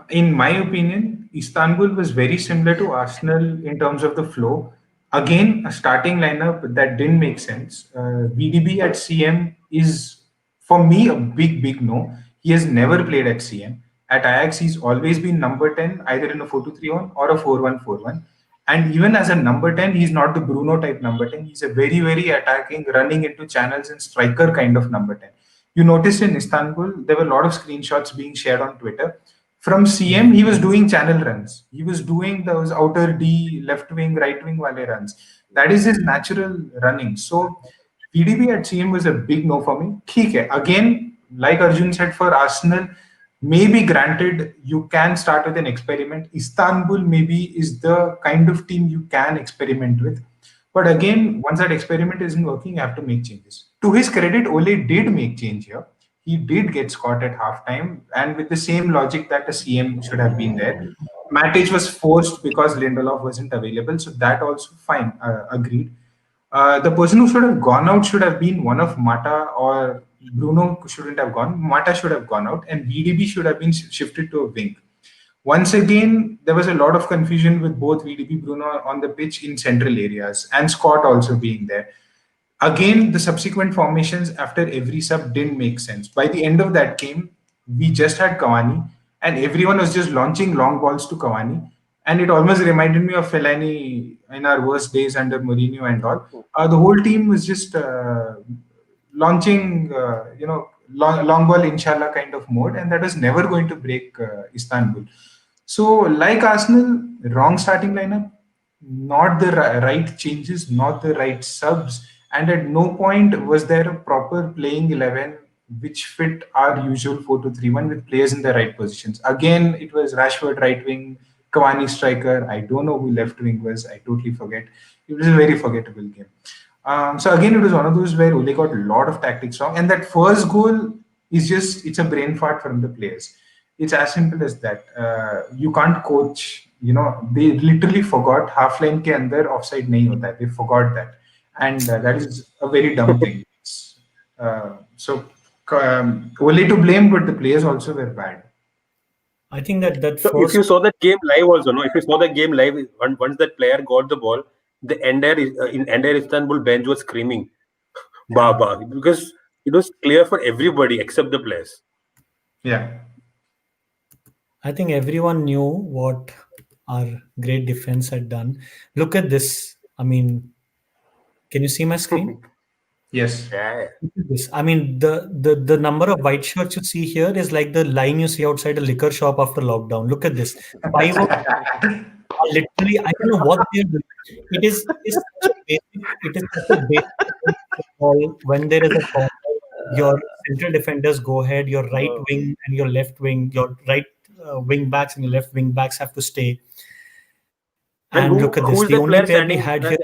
In my opinion, Istanbul was very similar to Arsenal in terms of the flow. Again, a starting lineup that didn't make sense. VDB at CM is, for me, a big no. He has never played at CM. At Ajax, he's always been number 10, either in a 4-2-3-1 or a 4-1-4-1. And even as a number 10, he's not the Bruno type number 10. He's a very attacking, running into channels and striker kind of number 10. You noticed in Istanbul, there were a lot of screenshots being shared on Twitter. From CM, he was doing channel runs. He was doing those outer D, left wing, right wing wale runs. That is his natural running. So VDB at CM was a big no for me. ठीक है. Again, like Arjun said, for Arsenal, maybe granted you can start with an experiment. Istanbul maybe is the kind of team you can experiment with. But again, once that experiment isn't working, you have to make changes. To his credit, Ole did make change here. He did get Scott at halftime, and with the same logic that a CM should have been there. Matic was forced because Lindelof wasn't available, so that also fine, agreed. The person who should have gone out should have been one of Mata, or Bruno shouldn't have gone. Mata should have gone out, and VDB should have been shifted to a wing. Once again, there was a lot of confusion with both VDB Bruno on the pitch in central areas, and Scott also being there. Again, the subsequent formations after every sub didn't make sense. By the end of that game, we just had Cavani, and everyone was just launching long balls to Cavani. And it almost reminded me of Fellaini in our worst days under Mourinho and all. The whole team was just launching, long ball inshallah kind of mode, and that was never going to break Istanbul. So, like Arsenal, wrong starting lineup, not the right changes, not the right subs, and at no point was there a proper playing 11 which fit our usual 4-2-3-1 with players in the right positions. Again, it was Rashford right wing, Cavani striker. I don't know who left wing was. I totally forget. It was a very forgettable game. So again, it was one of those where Ole got a lot of tactics wrong, and that first goal is just—it's a brain fart from the players. It's as simple as that. You can't coach. They literally forgot half line ke andar offside nahi hota hai. They forgot that, and that is a very dumb thing. So Ole to blame, but the players also were bad. I think that So if you first, saw that game live also, no, if you saw the game live, once that player got the ball, the entire Istanbul bench was screaming Yeah, "Baba," because it was clear for everybody except the players. yeah. I think everyone knew what our great defense had done. Look at this. I mean, can you see my screen? Yes. Yeah. Look at this. I mean, the number of white shirts you see here is like the line you see outside a liquor shop after lockdown. Look at this. Five of literally, I don't know what they're doing. It is such a basic thing in football. When there is a corner, your central defenders go ahead, your right wing and your left wing, your right wing backs and your left wing backs have to stay. And And look at this. who is The that only player player we standing? had here,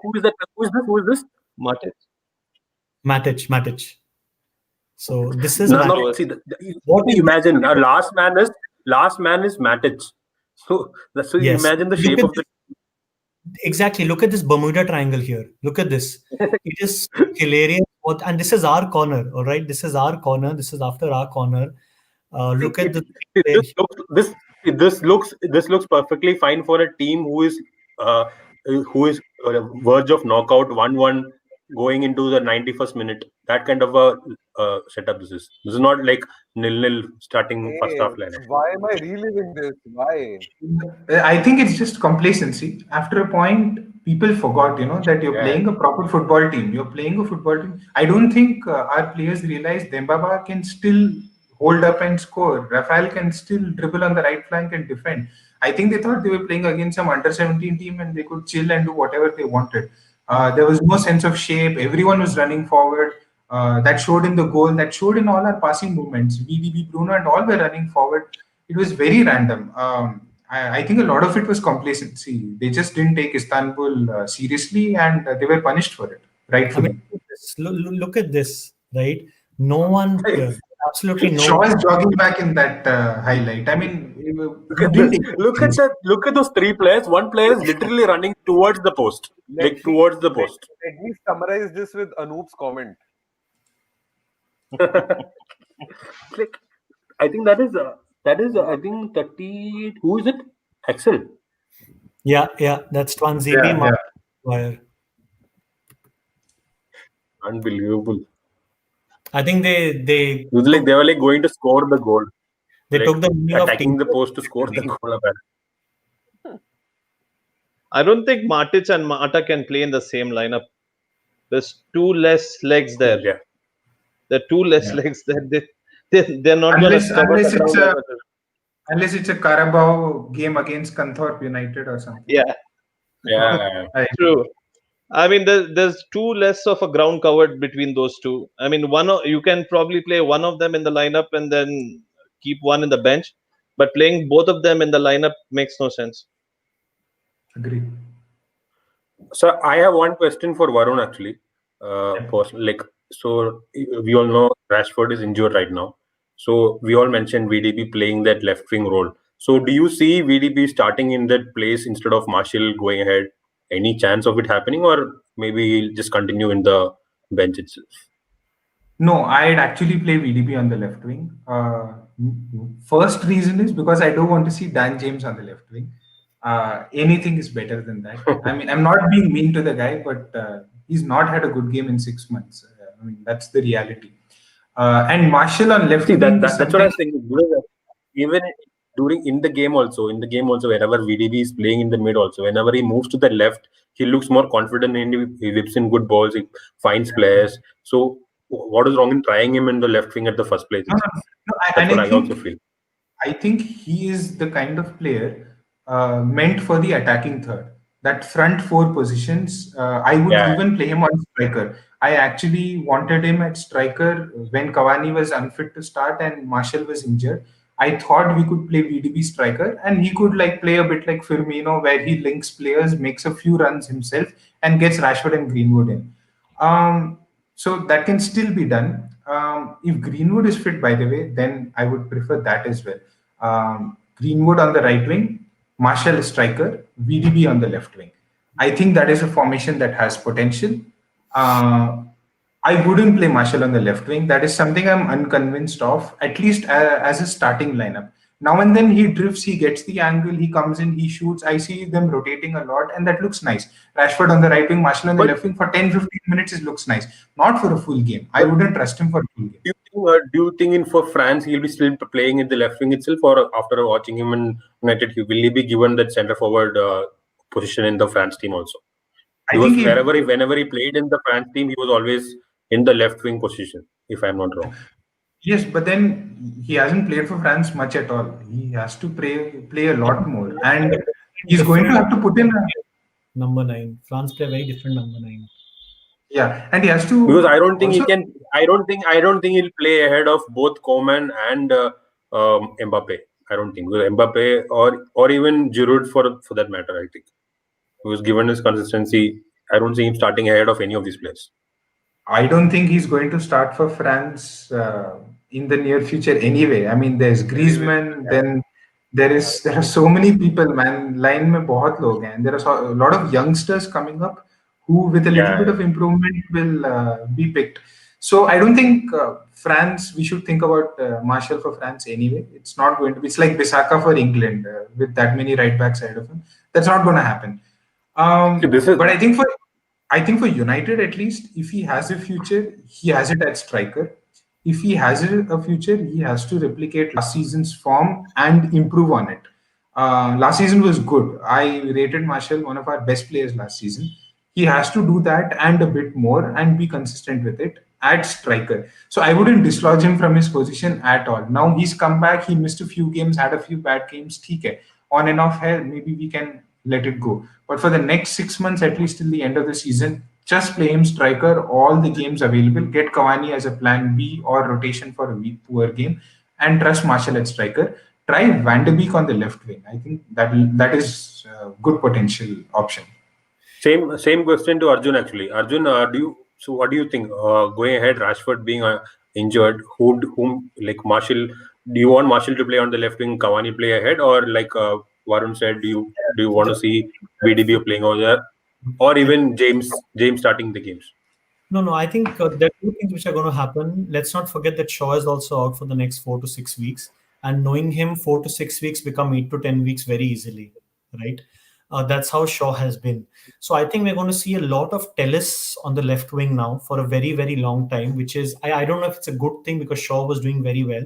Who is that? Who is this? Who is this? Matic. Matic. So this is None This of Matic. lowest. see. What is this? Imagine our last man is Matic. So you Yes. imagine the Look shape at of the. this. Exactly. Look at this Bermuda Triangle here. Look at this. It is hilarious. And this is our corner. All right. This is our corner. This is after our corner. See, Look at the see, player. this looks perfectly fine for a team uh, who is verge of knockout 1-1 going into the 91st minute. That kind of a setup. This is not like 0-0 starting first Hey, half lineup. why am I reliving this? Why? I think it's just complacency. After a point, people forgot, that you're Yeah. playing a proper football team. You're playing a football team. I don't think our players realize Dembaba can still hold up and score. Rafael can still dribble on the right flank and defend. I think they thought they were playing against some under 17 team and they could chill and do whatever they wanted. There was no sense of shape. Everyone was running forward. That showed in the goal. That showed in all our passing movements. VDB, Bruno, and all were running forward. It was very random. I think a lot of it was complacency. They just didn't take Istanbul seriously, and they were punished for it, I mean, rightfully. look at this, right? No one here, absolutely no Shaw one. is jogging back in that highlight. I mean, Look you at didn't this. take it Look at seriously. that. Look at those three players. One player is literally running towards the post, Let like me towards the let, post. let me summarize this with Anoop's comment. Like I think that is I think 30. Who is it? Axel. Yeah, that's Twanzebe Yeah, yeah. Maguire. Unbelievable. I think It was like they were like going to score the goal, they like took the meaning of attacking the teamwork. post to score the goal. Apparently. I don't think Matic and Mata can play in the same lineup. There's two less legs there. Yeah. There are two less Yeah. legs there. They're not going to Unless cover the unless it's ground as a much as. unless it's a Carabao game against Canthorpe United or something. Yeah, Yeah. I, true. I mean, there's two less of a ground covered between those two. I mean, you can probably play one of them in the lineup and then keep one in the bench, but playing both of them in the lineup makes no sense. agree. So I have one question for Varun actually. Yeah. Like so, we all know Rashford is injured right now. So we all mentioned VDB playing that left wing role. So do you see VDB starting in that place instead of Marshall going ahead? Any chance of it happening, or maybe he'll just continue in the bench itself? No, I'd actually play VDP on the left wing. First reason is because I don't want to see Dan James on the left wing. Anything is better than that. I mean, I'm not being mean to the guy, but he's not had a good game in 6 months. I mean, that's the reality. And Marshall on left See wing is that's what I something. was thinking. Even during in the game also, whenever VDB is playing in the mid also, whenever he moves to the left, he looks more confident and he whips in good balls, he finds players. So what is wrong in trying him in the left wing at the first place No, no, itself? no. That's And what I I also think feel. I think he is the kind of player meant for the attacking third. That front four positions, I would Yeah. even play him on striker. I actually wanted him at striker when Cavani was unfit to start and Marshall was injured. I thought we could play VDB striker and he could like play a bit like Firmino, where he links players, makes a few runs himself, and gets Rashford and Greenwood in. So that can still be done. If Greenwood is fit, by the way, then I would prefer that as well. Greenwood on the right wing, Marshall is striker, VDB on the left wing. I think that is a formation that has potential. Uh, I wouldn't play Marshall on the left wing. That is something I'm unconvinced of, at least as a starting lineup. Now and then he drifts, he gets the angle, he comes in, he shoots. I see them rotating a lot, and that looks nice. Rashford on the right wing, Marshall on the But left wing for 10-15 minutes, it looks nice. Not for a full game. I but wouldn't trust him for a full game. do you think in for France he'll be still playing in the left wing itself, or after watching him in United, will he be given that centre forward position in the France team also? I Because think he, whenever he played in the France team, he was always in the left wing position, if I'm not wrong. yes, but then he hasn't played for France much at all. He has to play a lot more. And he's going to different have to put in a, number nine. France play a very different number nine. yeah, and he has because to I don't think he also. can. I don't think he'll play ahead of both Coman and Mbappe. I don't think because Mbappe or even Giroud for that matter. I think because given his consistency, I don't see him starting ahead of any of these players. I don't think he's going to start for France in the near future anyway. I mean, there's Anyway, Griezmann, then there are so many people, man. Line में बहुत लोग हैं. There are a lot of youngsters coming up who, with a little Yeah, bit of improvement, will be picked. So I don't think France. We should think about Marshall for France anyway. It's not going to be. It's like Bisaka for England with that many right backs ahead of him. That's not going to happen. see, this is But I think for United at least, if he has a future, he has it at striker. If he has a future, he has to replicate last season's form and improve on it. Last season was good. I rated Marshall one of our best players last season. He has to do that and a bit more and be consistent with it at striker. So I wouldn't dislodge him from his position at all. Now he's come back. He missed a few games, had a few bad games. ठीक है. On and off है, maybe we can let it go. But for the next 6 months, at least till the end of the season, just play him striker, all the games available. Get Cavani as a plan B or rotation for a weak, poor game, and trust Marshall at striker. Try Van de Beek on the left wing. I think that is a good potential option. same question to Arjun actually. Arjun, what do you think? Going ahead, Rashford being injured, whom like Marshall? Do you want Marshall to play on the left wing, Cavani play ahead, or like Varun said, do you want to see VDB playing over there, or even James starting the games? No. I think there are two things which are going to happen. Let's not forget that Shaw is also out for the next 4 to 6 weeks, and knowing him, 4 to 6 weeks become 8 to 10 weeks very easily, right? That's how Shaw has been. So I think we're going to see a lot of Tellis on the left wing now for a very, very long time, which is I don't know if it's a good thing because Shaw was doing very well.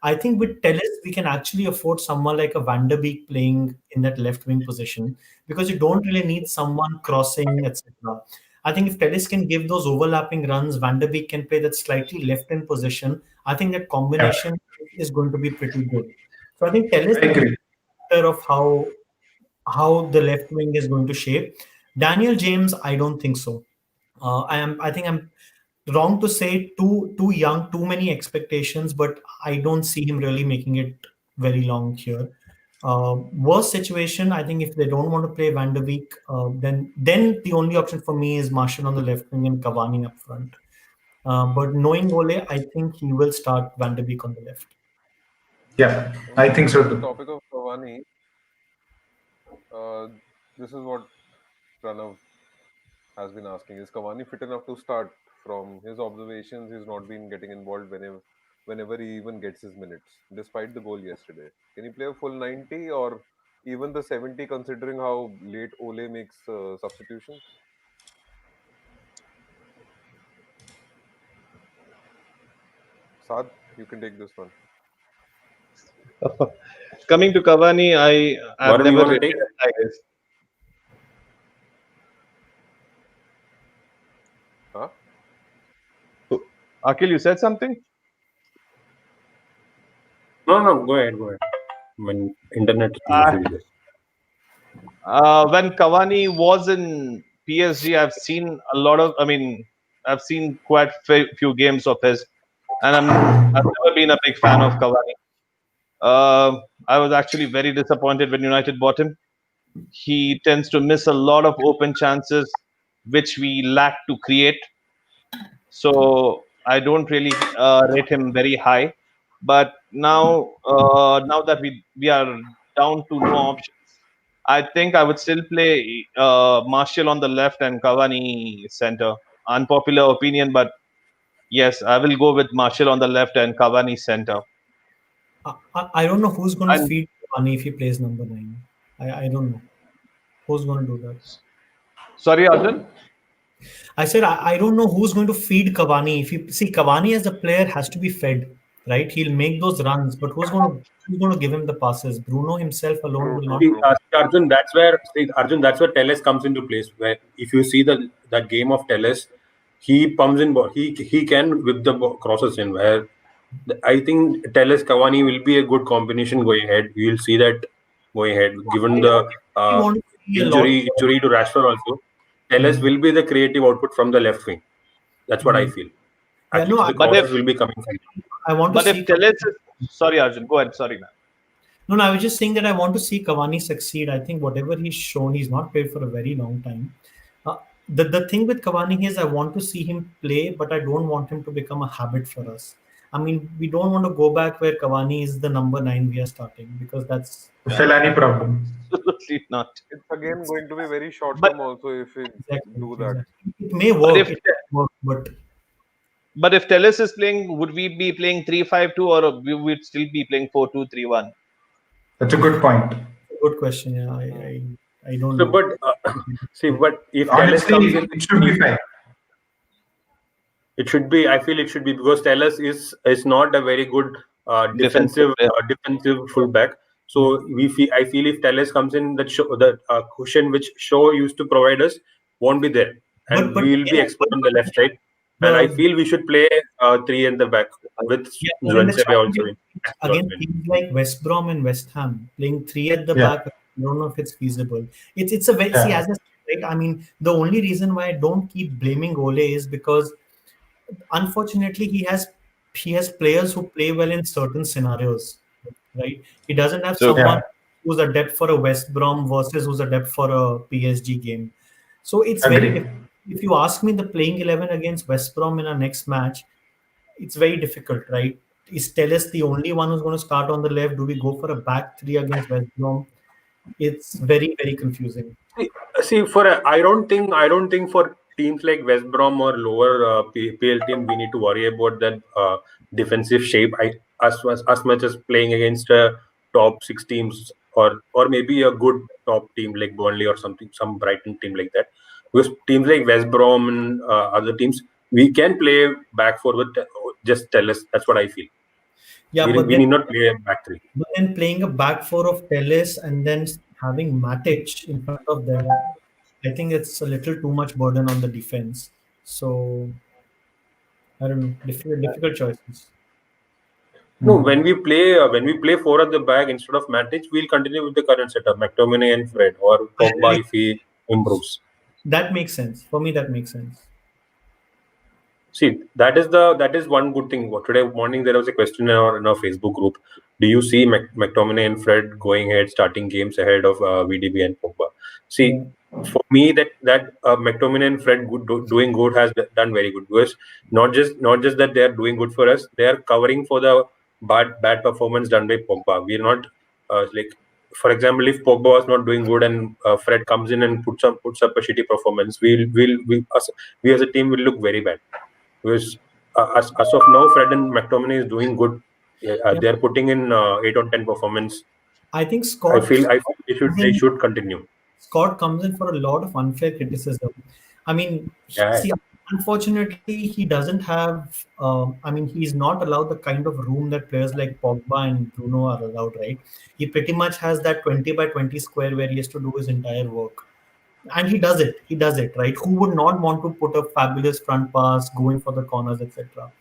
I think with Tellis, we can actually afford someone like a Van der Beek playing in that left wing position because you don't really need someone crossing, etc. I think if Tellis can give those overlapping runs, Van der Beek can play that slightly left in position. I think that Yeah, combination is going to be pretty good. So I think Tellis I is agree. a factor of how the left wing is going to shape. Daniel James, I don't think so. I think I'm wrong to say too young, too many expectations, but I don't see him really making it very long here. Worst situation, I think if they don't want to play Van der Beek, then the only option for me is Martial on the left wing and Cavani up front. But knowing Ole, I think he will start Van der Beek on the left. Yeah, I think so on the too. topic of Cavani, uh, this is what Pranav has been asking: is Cavani fit enough to start? From his observations, he's not been getting involved whenever he even gets his minutes, despite the goal yesterday. Can he play a full 90 or even the 70, considering how late Ole makes substitutions? Sad, you can take this one. Coming to Cavani, I have Varun, you never want to rated take? him like this. Huh? Akhil, you said something? No, go ahead. When internet Uh, issues. when Cavani was in PSG, I've seen a lot of. I mean, I've seen quite few games of his, and I've never been a big fan of Cavani. I was actually very disappointed when United bought him. He tends to miss a lot of open chances, which we lack to create. So I don't really rate him very high. But now that we are down to no options, I think I would still play Martial on the left and Cavani center. Unpopular opinion, but yes, I will go with Martial on the left and Cavani center. I don't know who's going to And feed Cavani if he plays number nine. I don't know who's going to do that. sorry, Arjun. I said I don't know who's going to feed Cavani. If you see Cavani as a player has to be fed, right? He'll make those runs, but who's going to give him the passes? Bruno himself alone True, will true, not. See, true. Arjun, that's where Telles comes into place. Where if you see that game of Telles, he pumps in ball. He can whip the crosses in. Where I think Telles Cavani will be a good combination going ahead. We will see that going ahead, given the We uh, want to see a lot. injury to Rashford also, Telles Mm, will be the creative output from the left wing. That's what I mm. feel. Yeah, At no, least the But if crosses will be coming from. I want to but see. if Teles is sorry, Arjun, go ahead. Sorry, man. No, I was just saying that I want to see Cavani succeed. I think whatever he's shown, he's not played for a very long time. Uh, the thing with Cavani is I want to see him play, but I don't want him to become a habit for us. I mean, we don't want to go back where Cavani is the number nine we are starting because that's The Fellaini problem. Absolutely not. It's again going to be very short But term also if we exactly do that. exactly. It may but work, if it may work, but if Teles is playing, would we be playing 3-5-2 or we would still be playing 4-2-3-1? That's a good point. good question. Yeah, Hmm. I don't So, know. but see, but if Telles Honestly, comes in, it should be fine. it should be. I feel it should be because Telles is not a very good Defensive player. defensive fullback. Yeah, So I feel if Telles comes in, that cushion which Shaw used to provide us won't be there, and but we will be again, exposed on the left side. And I the feel we should play three in the back with yeah, but in the Zwense also Champions in. League, again, teams like West Brom and West Ham playing three at the Yeah, back, I don't know if it's feasible. It's a very see yeah, as I said, right. I mean, the only reason why I don't keep blaming Ole is because unfortunately he has players who play well in certain scenarios, right? He doesn't have True. someone yeah. who's adept for a West Brom versus who's adept for a PSG game. So it's very Agree. difficult. If you ask me the playing 11 against West Brom in our next match, it's very difficult, right? Is Telles the only one who's going to start on the left? Do we go for a back three against West Brom? It's very, very confusing. See, I don't think for teams like West Brom or lower PL team, we need to worry about that defensive shape. As much as playing against top six teams or maybe a good top team like Burnley or something, some Brighton team like that. Because teams like West Brom and other teams, we can play back forward. Just tell us. That's what I feel. Yeah, but We then need not play back three. playing a back four of Telles and then having Matic in front of them, I think it's a little too much burden on the defense. So I don't know. Difficult choices. No, Hmm. when we play four at the back instead of Matic, we'll continue with the current setup, McTominay and Fred, or Pogba if he improves. That makes sense. For me, that makes sense. See, that is one good thing. Today morning there was a question in our Facebook group. Do you see McTominay and Fred going ahead, starting games ahead of VDB and Pogba? Yeah. See, for me that McTominay and Fred doing good has done very good because not just that they are doing good for us, they are covering for the bad performance done by Pogba. We are not like, for example, if Pogba was not doing good and Fred comes in and puts up a shitty performance, we as a team will look very bad because as of now, Fred and McTominay is doing good. Yeah, Yeah. they are putting in 8 on 10 performance. I think I feel they in should continue. Scott comes in for a lot of unfair criticism. I mean, Yeah, see, unfortunately, he doesn't have. I mean, he's not allowed the kind of room that players like Pogba and Bruno are allowed, right? He pretty much has that 20 by 20 square where he has to do his entire work. And he does it. He does it, right? Who would not want to put a fabulous front pass, going for the corners, etc.?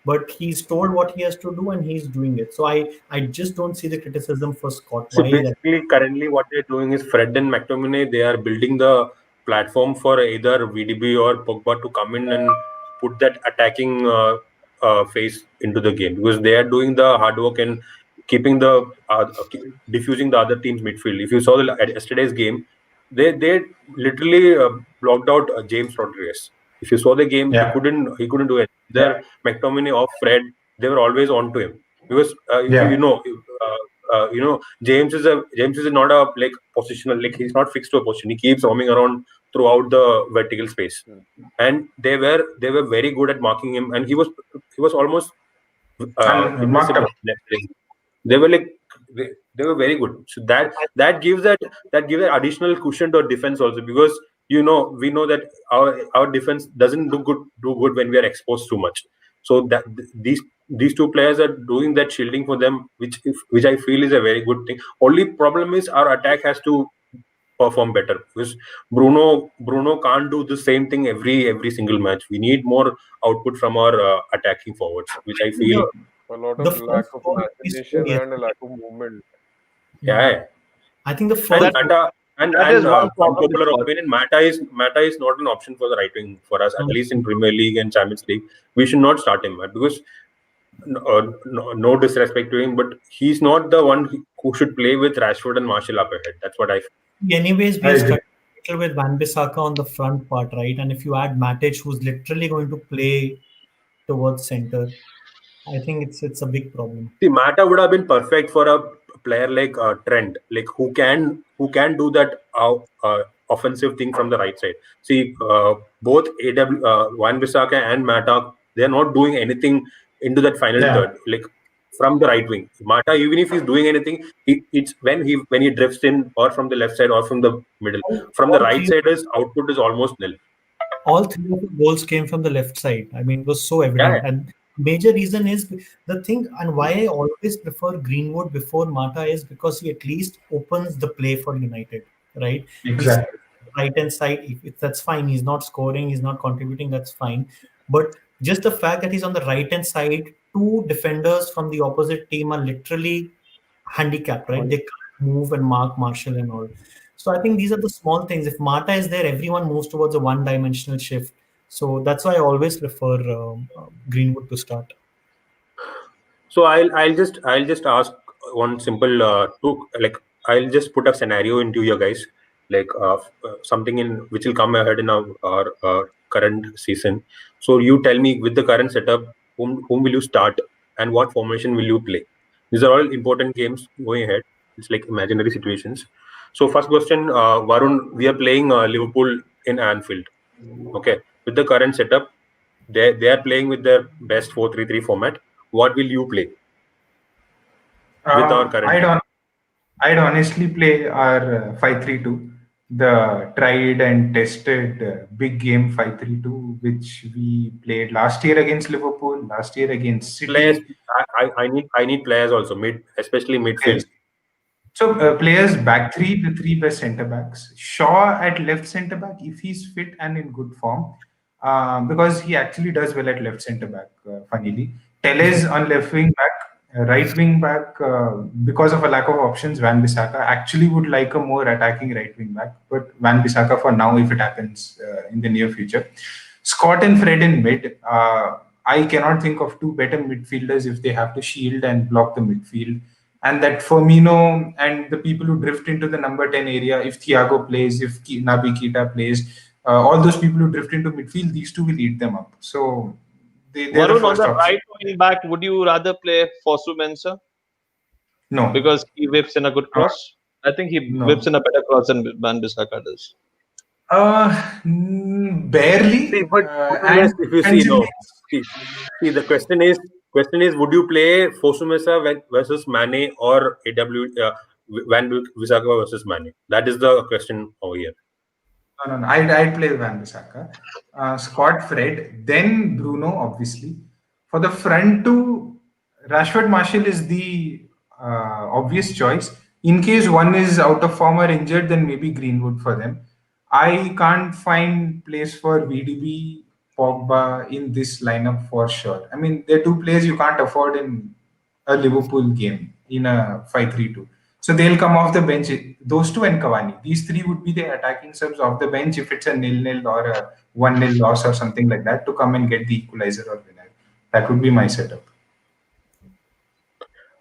But he's told what he has to do, and he's doing it. So I just don't see the criticism for Scott. so Why that? basically, currently what they're doing is Fred and McTominay. They are building the platform for either VDB or Pogba to come in and put that attacking phase into the game because they are doing the hard work and keeping diffusing the other team's midfield. If you saw yesterday's game, they literally blocked out James Rodriguez. If you saw the game, Yeah, he couldn't do it. Either McTominay or Fred, they were always on to him because if yeah, James is not a like positional, like he's not fixed to a position. He keeps roaming around throughout the vertical space, and they were very good at marking him, and he was almost and marked invincible. up. They were like they were very good. So that gives that additional cushion to our defense also because we know that our defense doesn't do good when we are exposed too much. So that these two players are doing that shielding for them, which I feel is a very good thing. Only problem is our attack has to perform better because Bruno can't do the same thing every single match. We need more output from our attacking forwards, which I feel. The A lot the of lack first of goal that we scored imagination and a yesterday. lack of movement. Yeah, Yeah, I think the and That first goal That is And one problem with unpopular Scott. opinion, Mata is not an option for the right wing for us, at least in Premier League and Champions League. We should not start him, because no disrespect to him, but he's not the one who should play with Rashford and Martial up ahead. That's what I feel. Anyways, we I are agree. struggling with Van Bissaka on the front part, right? And if you add Matic, who's literally going to play towards center, I think it's a big problem. See, Mata would have been perfect for a player like Trent, like who can do that offensive thing from the right side. See, both Wan Bissaka and Mata, they are not doing anything into that final Yeah. third, like from the right wing. Mata, even if he's doing anything, it's when he drifts in, or from the left side or from the middle. From the All right three side, his output is almost nil. all three of the goals came from the left side. I mean, it was so Yeah, evident. And major reason is the thing, and why I always prefer Greenwood before Mata is because he at least opens the play for United, right? He's Exactly. right hand side. If that's fine. He's not scoring. He's not contributing. That's fine. But just the fact that he's on the right hand side, two defenders from the opposite team are literally handicapped, right? They can't move and mark Marshall and all. So I think these are the small things. If Mata is there, everyone moves towards a one-dimensional shift. So that's why I always prefer Greenwood to start. So I'll just ask one simple like I'll just put a scenario into you guys, like something in which will come ahead in our current season. So you tell me, with the current setup, whom will you start and what formation will you play? These are all important games going ahead. It's like imaginary situations. So first question, Varun, we are playing Liverpool in Anfield. Okay, with the current setup, they are playing with their best 4-3-3 format. What will you play with our Um, current I'd team? on, I'd honestly play our 5-3-2, the tried and tested big game 5-3-2, which we played last year against Liverpool, last year against Players, City. I need players also, especially midfield. Yes. So players back three, the three best centre backs. Shaw at left centre back if he's fit and in good form, because he actually does well at left centre back. Funnily, Teles on left wing back, right wing back. Because of a lack of options, Van Bissaka actually would like a more attacking right wing back. But Van Bissaka for now, if it happens in the near future. Scott and Fred in mid. I cannot think of two better midfielders if they have to shield and block the midfield, and that Firmino and the people who drift into the number 10 area, if Thiago plays, if Naby Keita plays, all those people who drift into midfield, these two will eat them up. So they're the Varun, on first the option. right wing back, would you rather play Fosu Mensah No, because he whips in a good uh, cross? I think he whips no. in a better cross than Van Bissaka does. See, Barely. but And yes, if you see, defensively, no. See, the question is, would you play Fosumesa versus Mane, or AW Van Bissaka versus Mane? That is the question over here. no. I'd play Van Bissaka. Scott Fred, then Bruno, obviously. For the front two, Rashford Marshall is the obvious choice. In case one is out of form or injured, then maybe Greenwood for them. I can't find place for VDB, Pogba in this lineup for sure. I mean, they're two players you can't afford in a Liverpool game in a 5-3-2. So they'll come off the bench. Those two and Cavani. These three would be the attacking subs off the bench if it's a nil-nil or a 1-0 loss or something like that to come and get the equalizer or winner. That would be my setup.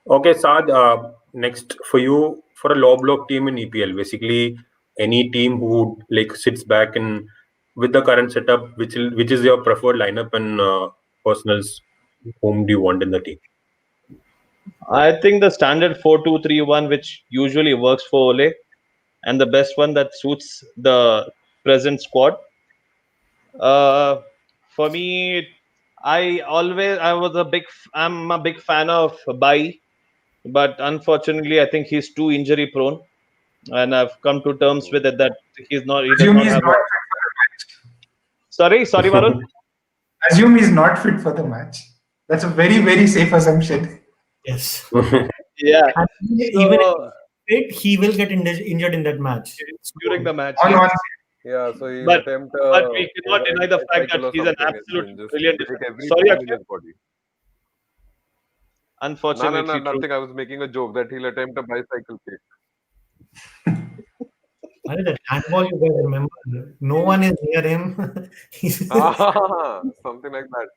Okay, Saad, next for you, for a low block team in EPL, basically any team who like sits back and with the current setup, which is your preferred lineup and personals, whom do you want in the team? I think the standard 4-2-3-1, which usually works for Ole, and the best one that suits the present squad. Uh, for me, I'm a big fan of Bai, but unfortunately, I think he's too injury prone, and I've come to terms with it that he does Assume not he's have not a. fit for the match. Sorry, Varun. Assume he's not fit for the match. That's a very, very safe assumption. Yes. Yeah. And even if So he's fit, he will get injured in that match. during So the match, On yes. on Yeah, so he'll But attempt but we over cannot deny a the fact that bicycle or he's an something absolute and just brilliant break defender. every Sorry, bone in Akshay. his body. No, no, no, Unfortunately, true. nothing. I was making a joke that he'll attempt a bicycle kick. I mean, that handball, you guys remember, no one is near him. He's Ah, something like that.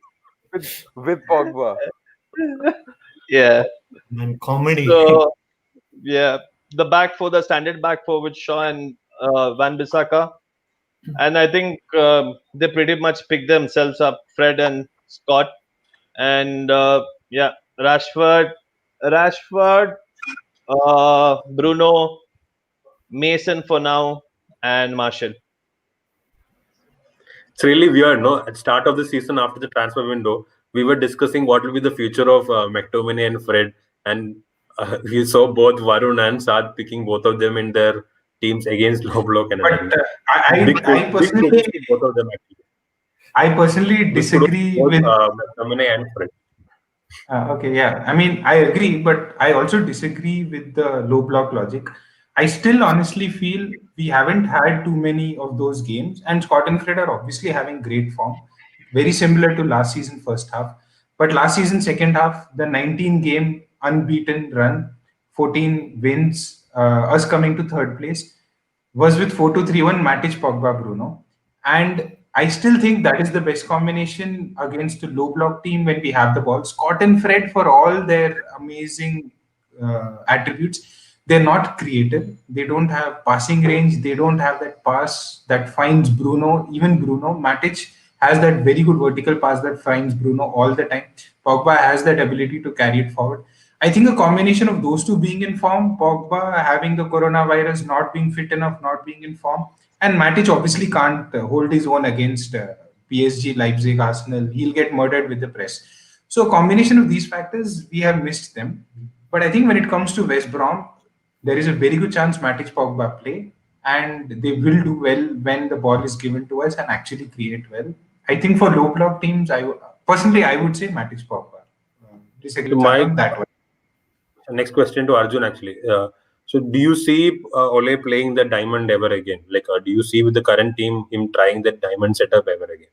With Pogba. Yeah. man, comedy. So yeah, the back four, the standard back four with Shaw and Van Bissaka, and I think they pretty much picked themselves up, Fred and Scott, and yeah, Rashford, Rashford, Bruno, Mason for now, and Marshall. It's really weird, no? At start of the season, after the transfer window, we were discussing what will be the future of McTominay and Fred, and we saw both Varun and Saad picking both of them in their teams against low block and But everything. Big kudos to both of them actually. I personally Big kudos to disagree both with. McTominay and Fred. Okay, yeah. I mean, I agree, but I also disagree with the low block logic. I still honestly feel we haven't had too many of those games, and Scott and Fred are obviously having great form, very similar to last season first half. But last season second half, the 19 game unbeaten run, 14 wins, us coming to third place, was with 4-2-3-1 Matic, Pogba, Bruno. And I still think that is the best combination against a low block team when we have the ball. Scott and Fred, for all their amazing attributes, they're not creative. They don't have passing range. They don't have that pass that finds Bruno. Even Bruno, Matic has that very good vertical pass that finds Bruno all the time. Pogba has that ability to carry it forward. I think a combination of those two being in form, Pogba having the coronavirus, not being fit enough, not being in form, and Matic obviously can't hold his own against PSG, Leipzig, Arsenal. He'll get murdered with the press. So, a combination of these factors, we have missed them. But I think when it comes to West Brom, there is a very good chance Matic Pogba play, and they will do well when the ball is given to us and actually create well. I think for low block teams, personally I would say Matic Pogba. Disagree So with that my on that one. next question to Arjun actually. So do you see Ole playing the diamond ever again? Like, do you see with the current team him trying that diamond setup ever again?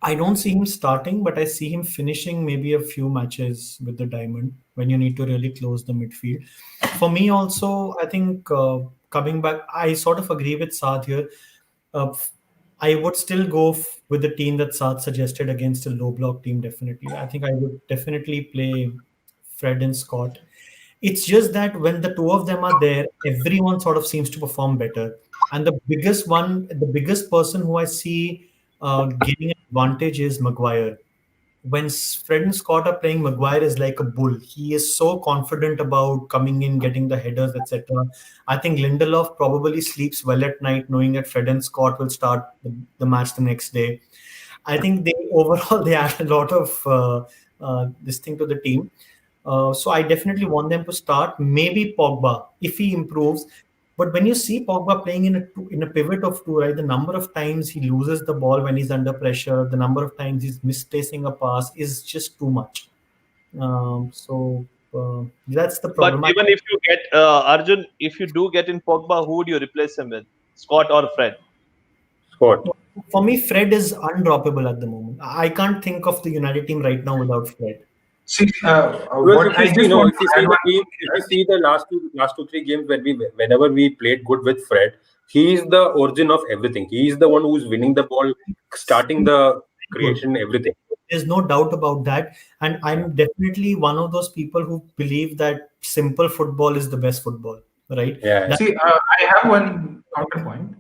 I don't see him starting, but I see him finishing maybe a few matches with the diamond when you need to really close the midfield. For me, also, I think coming back, I sort of agree with Saad here. F- I would still go with the team that Saad suggested against a low block team, definitely. I think I would definitely play Fred and Scott. It's just that when the two of them are there, everyone sort of seems to perform better. And the biggest person who I see gaining advantage is Maguire. When Fred and Scott are playing, Maguire is like a bull. He is so confident about coming in, getting the headers, etc. I think Lindelof probably sleeps well at night, knowing that Fred and Scott will start the match the next day. I think they overall they add a lot of this thing to the team. So I definitely want them to start. Maybe Pogba if he improves. But when you see Pogba playing in a pivot of two, right, the number of times he loses the ball when he's under pressure, the number of times he's misplacing a pass is just too much. That's the But problem. even if you get Arjun, if you do get in Pogba, who would you replace him with? Scott or Fred? Scott. For me, Fred is undroppable at the moment. I can't think of the United team right now without Fred. See, Because what if you I see, just want if you to see add the one team, thing if you see the last two three games whenever we played good with Fred, he is the origin of everything. He is the one who's winning the ball, starting the Good. creation, everything. There's no doubt about that. And Yeah. I'm definitely one of those people who believe that simple football is the best football, right? Yeah. That See, I have one counterpoint.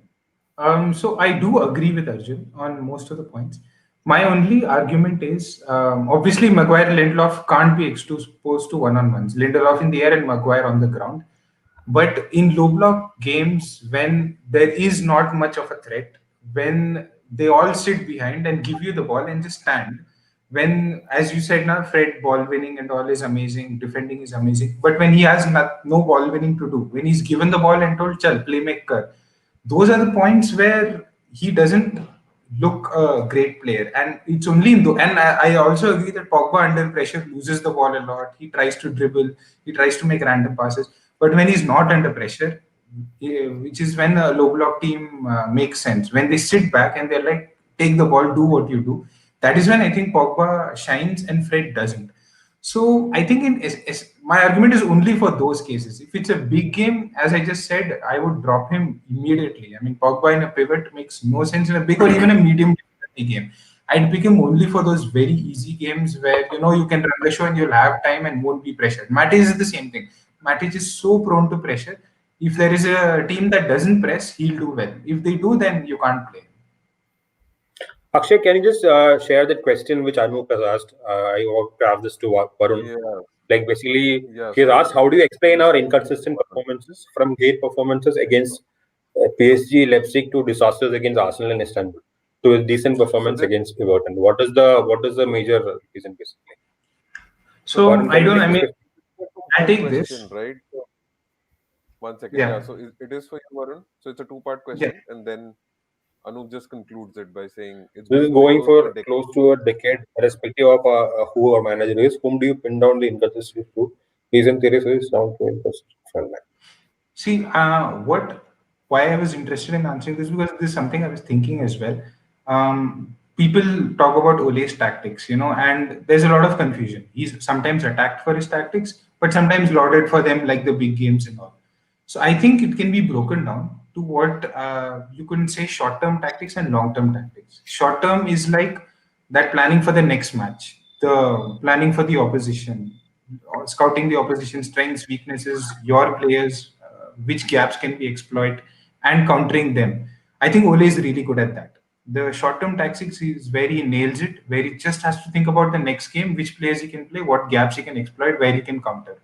So I do agree with Arjun on most of the points. My only argument is obviously Maguire and Lindelof can't be exposed to one-on-ones. Lindelof in the air and Maguire on the ground. But in low block games, when there is not much of a threat, when they all sit behind and give you the ball and just stand, when, as you said now, Fred ball winning and all is amazing, defending is amazing. But when he has no ball winning to do, when he's given the ball and told, "Chal, playmaker," those are the points where he doesn't look a great player. And it's only in the and I also agree that Pogba under pressure loses the ball a lot. He tries to dribble, he tries to make random passes. But when he's not under pressure, which is when a low block team makes sense. When they sit back and they're like, take the ball, do what you do. That is when I think Pogba shines and Fred doesn't. So I think my argument is only for those cases. If it's a big game, as I just said, I would drop him immediately. I mean, Pogba in a pivot makes no sense in a big or even a medium difficulty game. I'd pick him only for those very easy games where you can run the show and you'll have time and won't be pressured. Matic is the same thing. Matic is so prone to pressure. If there is a team that doesn't press, he'll do well. If they do, then you can't play. Akshay, can you just share that question which Anup has asked? I want to have this to Varun. Yeah, Like basically, yeah. he's So asked, how do you explain this our question is inconsistent for Varun. performances from great performances against PSG, Leipzig to disasters against Arsenal and Istanbul to a decent So performance this, against Everton? What is the major reason basically? So So Varun, I can you don't. take I this mean, question? it's a I two-part take this. question, right? So, one second. Yeah. Yeah, So it is for you, Varun. So it's a two-part yeah. question, and then Anup just concludes it by saying it's This is been going going close to a for decade. close to a decade, irrespective of who our manager is. Whom do you pin down the inconsistency to? Reason theory is down to inconsistent. See, why I was interested in answering this because this is something I was thinking as well. People talk about Ole's tactics, and there's a lot of confusion. He's sometimes attacked for his tactics, but sometimes lauded for them, like the big games and all. So I think it can be broken down to what you can say short-term tactics and long-term tactics. Short-term is like that planning for the next match, the planning for the opposition, or scouting the opposition strengths, weaknesses, your players, which gaps can be exploited, and countering them. I think Ole is really good at that. The short-term tactics is where he nails it, where he just has to think about the next game, which players he can play, what gaps he can exploit, where he can counter.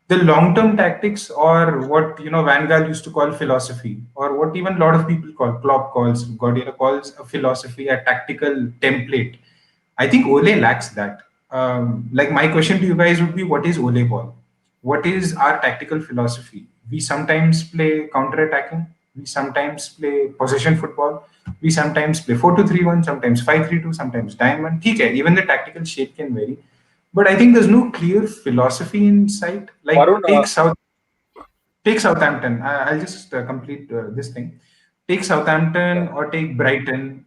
The long-term tactics, or what Van Gaal used to call philosophy, or what even a lot of people call, Klopp calls, Guardiola calls a philosophy, a tactical template. I think Ole lacks that. Like my question to you guys would be, what is Ole ball? What is our tactical philosophy? We sometimes play counter-attacking. We sometimes play possession football. We sometimes play 4-2-3-1, sometimes 5-3-2, sometimes diamond. Okay, even the tactical shape can vary. But I think there's no clear philosophy in sight. Like Varun, take Southampton. I'll just complete this thing. Take yeah. Southampton or take Brighton.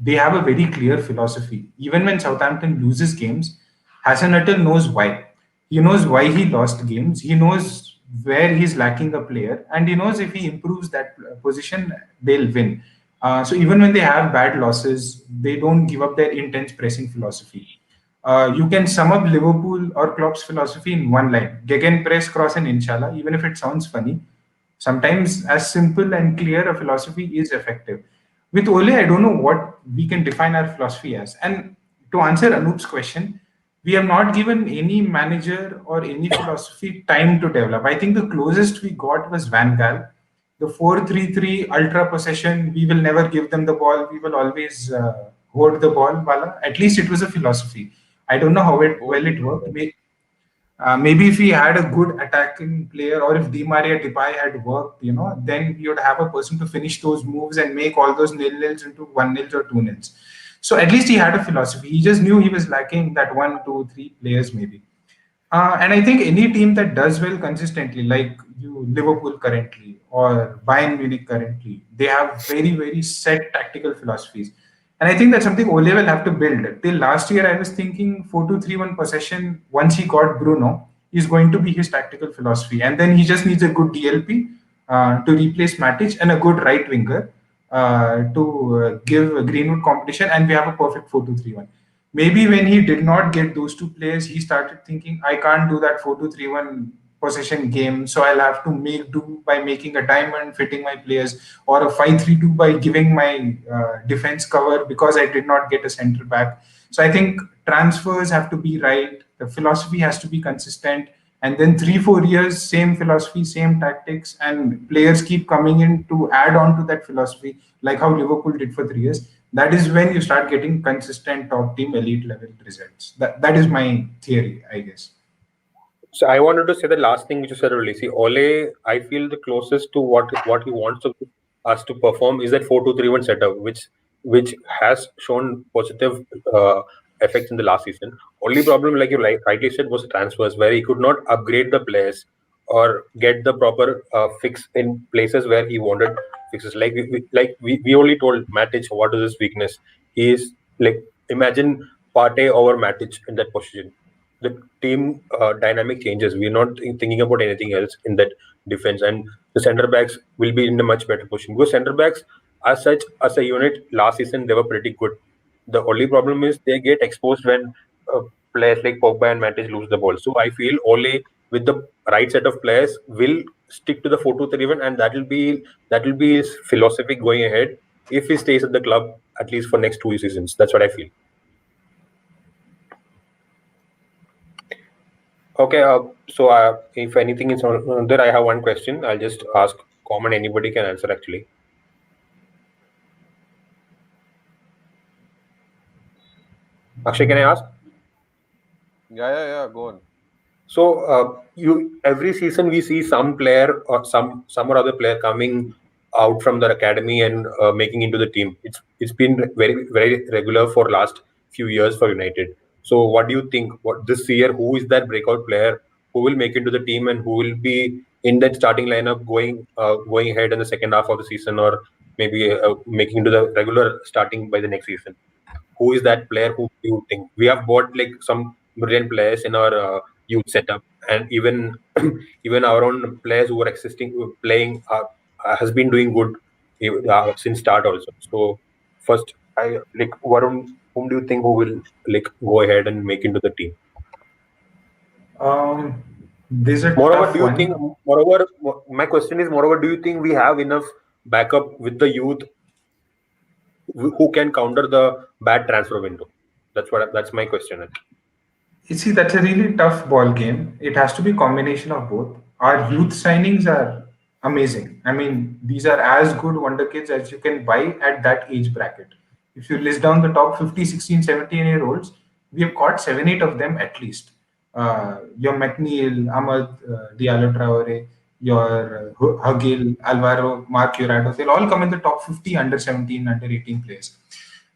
They have a very clear philosophy. Even when Southampton loses games, Hassan Hasenhuttl knows why. He knows why he lost games. He knows where he's lacking a player, and he knows if he improves that position, they'll win. So even when they have bad losses, they don't give up their intense pressing philosophy. You can sum up Liverpool or Klopp's philosophy in one line: Gegenpress, cross, and inshallah. Even if it sounds funny, sometimes as simple and clear a philosophy is effective. With Ole, I don't know what we can define our philosophy as. And to answer Anoop's question, we have not given any manager or any philosophy time to develop. I think the closest we got was Van Gaal. The 4-3-3 ultra possession, we will never give them the ball, we will always hold the ball. Wala. At least it was a philosophy. I don't know how well Boldly it put worked. that. Maybe if he had a good attacking player, or if Di Maria Depay had worked, then you would have a person to finish those moves and make all those nil-nils into 1-nils or 2-nils. So at least he had a philosophy. He just knew he was lacking that one, two, three players maybe. And I think any team that does well consistently, like Liverpool currently or Bayern Munich currently, they have very, very set tactical philosophies. And I think that's something Ole will have to build. Till last year, I was thinking 4-2-3-1 possession, once he got Bruno, is going to be his tactical philosophy. And then he just needs a good DLP to replace Matic and a good right winger to give Greenwood competition. And we have a perfect 4-2-3-1. Maybe when he did not get those two players, he started thinking, I can't do that 4-2-3-1 possession game. So I'll have to make do by making a diamond, fitting my players, or a 5-3-2 by giving my defense cover because I did not get a center back. So I think transfers have to be right. The philosophy has to be consistent. And then 3-4 years, same philosophy, same tactics, and players keep coming in to add on to that philosophy, like how Liverpool did for 3 years. That is when you start getting consistent top team elite level results. That is my theory, I guess. So I wanted to say the last thing which you said earlier. See, Ole, I feel the closest to what he wants us to perform is that 4-2-3-1 setup, which has shown positive effects in the last season. Only problem, like you rightly said, was the transfers where he could not upgrade the players or get the proper fix in places where he wanted fixes. We only told Matic what is his weakness. He is like, imagine Partey over Matic in that position. the team dynamic changes. We're not thinking about anything else in that defense, and the center backs will be in a much better position because center backs, as such, as a unit, last season they were pretty good. The only problem is they get exposed when uh, players like Pogba and Matic lose the ball. So I feel Ole, with the right set of players, will stick to the 4-2-3-1, and that will be his philosophy going ahead if he stays at the club at least for next 2 seasons. That's what I feel. Okay, so if anything is on there, I have one question. I'll just ask common. Anybody can answer actually. Akshay, can I ask? Yeah. Go on. So you every season we see some player or some or other player coming out from the academy and making into the team. It's been very regular for last few years for United. So what do you think? What this year? Who is that breakout player who will make into the team and who will be in that starting lineup going ahead in the second half of the season or maybe making into the regular starting by the next season? Who is that player who you think we have bought like some brilliant players in our youth setup, and even even our own players who are existing playing has been doing good since start also. So first, I like Varun, whom do you think who will like go ahead and make into the team? This is a Moreover, tough do you think? one. Moreover, my question is, moreover, do you think we have enough backup with the youth who can counter the bad transfer window? That's my question. You see, that's a really tough ball game. It has to be a combination of both. Our youth signings are amazing. I mean, these are as good wonder kids as you can buy at that age bracket. If you list down the top 50, 16, 17-year olds, we have got 7, 8 of them at least. Your McNeil, Ahmad, Diallo Traore, your Hugil, Alvaro, Mark Jurado, they'll all come in the top 50 under 17, under 18 players.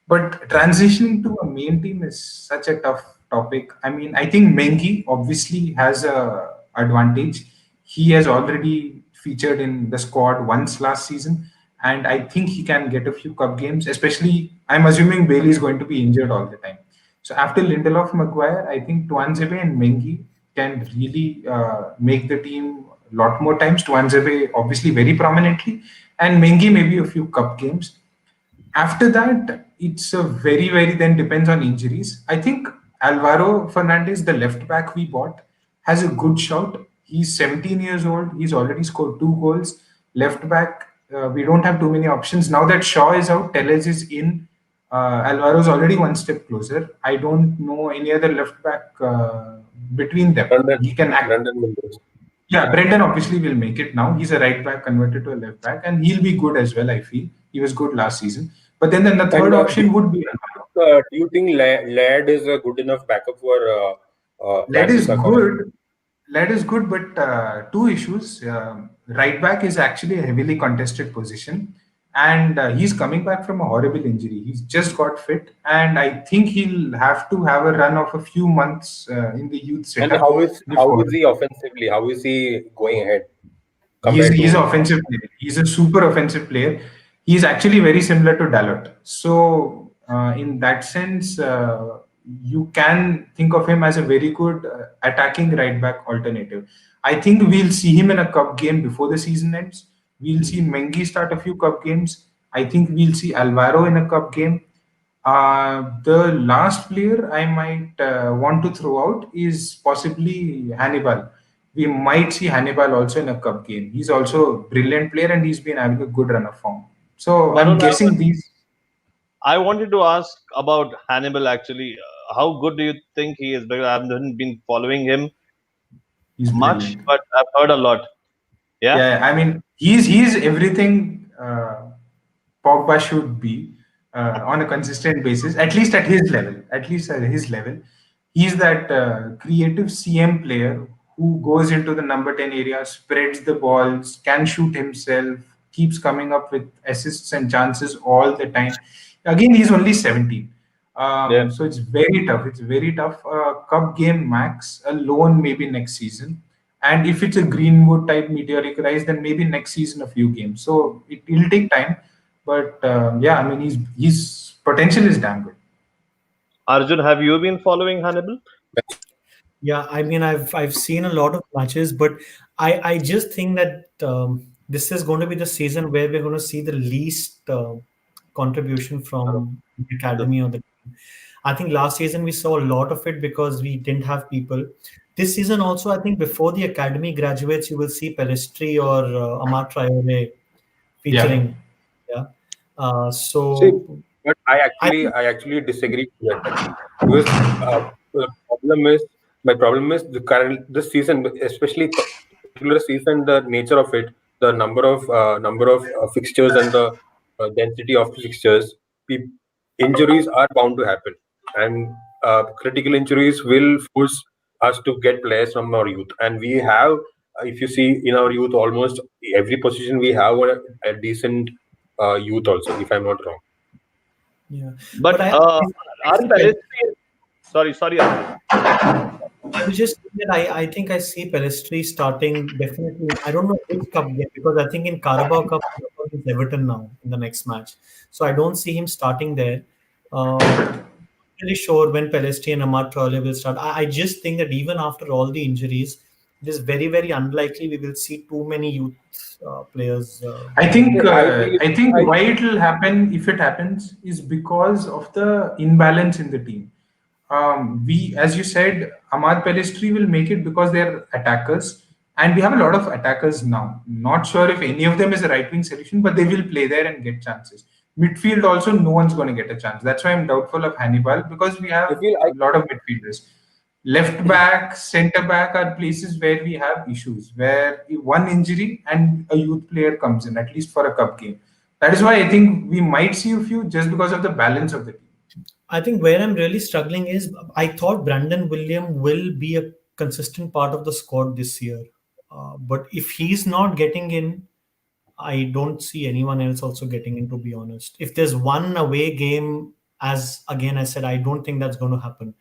But transitioning to a main team is such a tough topic. I mean, I think Mengi obviously has a advantage. He has already featured in the squad once last season, and I think he can get a few cup games. Especially, I'm assuming Bailey is going to be injured all the time. So after Lindelof, Maguire, I think Tuanzebe and Mengi can really make the team a lot more times. Tuanzebe obviously very prominently, and Mengi maybe a few cup games. After that, it's a very then depends on injuries. I think Alvaro Fernandez, the left back we bought, has a good shout. He's 17 years old. He's already scored 2 goals. Left back, we don't have too many options. Now that Shaw is out, Tellez is in. Alvaro's already one step closer. I don't know any other left back between them. London, He can act. London Williams. Yeah, Brendan obviously will make it now. He's a right back converted to a left back, and he'll be good as well. I feel he was good last season. But then the And third option would be do you think Laird is a good enough backup for Led is Francis Accompany? good. Led is good, but two issues. Right back is actually a heavily contested position, and he's coming back from a horrible injury. He's just got fit, and I think he'll have to have a run of a few months in the youth And setup how before. is he offensively? How is he going ahead He's compared he's an to? offensive player. He's a super offensive player. He's actually very similar to Dalot. So in that sense, you can think of him as a very good attacking right back alternative. I think we'll see him in a cup game before the season ends. We'll see Mengi start a few cup games. I think we'll see Alvaro in a cup game. The last player I might want to throw out is possibly Hannibal. We might see Hannibal also in a cup game. He's also a brilliant player and he's been having a good run of form. So I'm Varun, guessing these. I wanted to ask about Hannibal actually. How good do you think he is? Because I haven't been following him He's much, brilliant. but I've heard a lot. Yeah, Yeah, I mean he's everything Pogba should be on a consistent basis, at least at his level. At least at his level, he's that creative CM player who goes into the number 10 area, spreads the balls, can shoot himself, keeps coming up with assists and chances all the time. Again, he's only 17. yeah. So it's very tough. It's very tough. Cup game max, a loan maybe next season. And if it's a Greenwood type meteoric rise, then maybe next season a few games. So it'll take time. But yeah, I mean, his potential is damn good. Arjun, have you been following Hannibal? Yeah, I mean, I've seen a lot of matches, but I just think that this is going to be the season where we're going to see the least contribution from the academy or the. I think last season we saw a lot of it because we didn't have people. This season also, I think before the academy graduates, you will see Pelistri or Amar Traore Yeah. featuring. Yeah. See, So but I I actually disagree with that actually because the problem is my problem is the current this season, especially this particular season, the nature of it, the number of fixtures and the density of fixtures, pe- injuries are bound to happen, and critical injuries will force us to get players from our youth, and we have. If you see in our youth, almost every position we have a decent youth also, if I'm not wrong. yeah, but But I our see Palestine. Sorry, Arjun. I was just saying that I think I see Pelistri starting definitely. I don't know which cup yet because I think in Carabao Cup is Everton now in the next match. So I don't see him starting there. Really sure when Pelistri and Amad Traore will start. I just think that even after all the injuries, it is very very unlikely we will see too many youth players. I think I why it will happen if it happens is because of the imbalance in the team. We, as you said, Ahmad Pelistri will make it because they're attackers, and we have a lot of attackers now. Not sure if any of them is a right wing solution, but they will play there and get chances. Midfield also, no one's going to get a chance. That's why I'm doubtful of Hannibal because we have feel a lot of midfielders. Left back, center back are places where we have issues, where one injury and a youth player comes in, at least for a cup game. That is why I think we might see a few just because of the balance of the team. I think where I'm really struggling is I thought Brandon William will be a consistent part of the squad this year. But if he's not getting in, I don't see anyone else also getting in, to be honest. If there's one away game, as again I said, I don't think that's going to happen.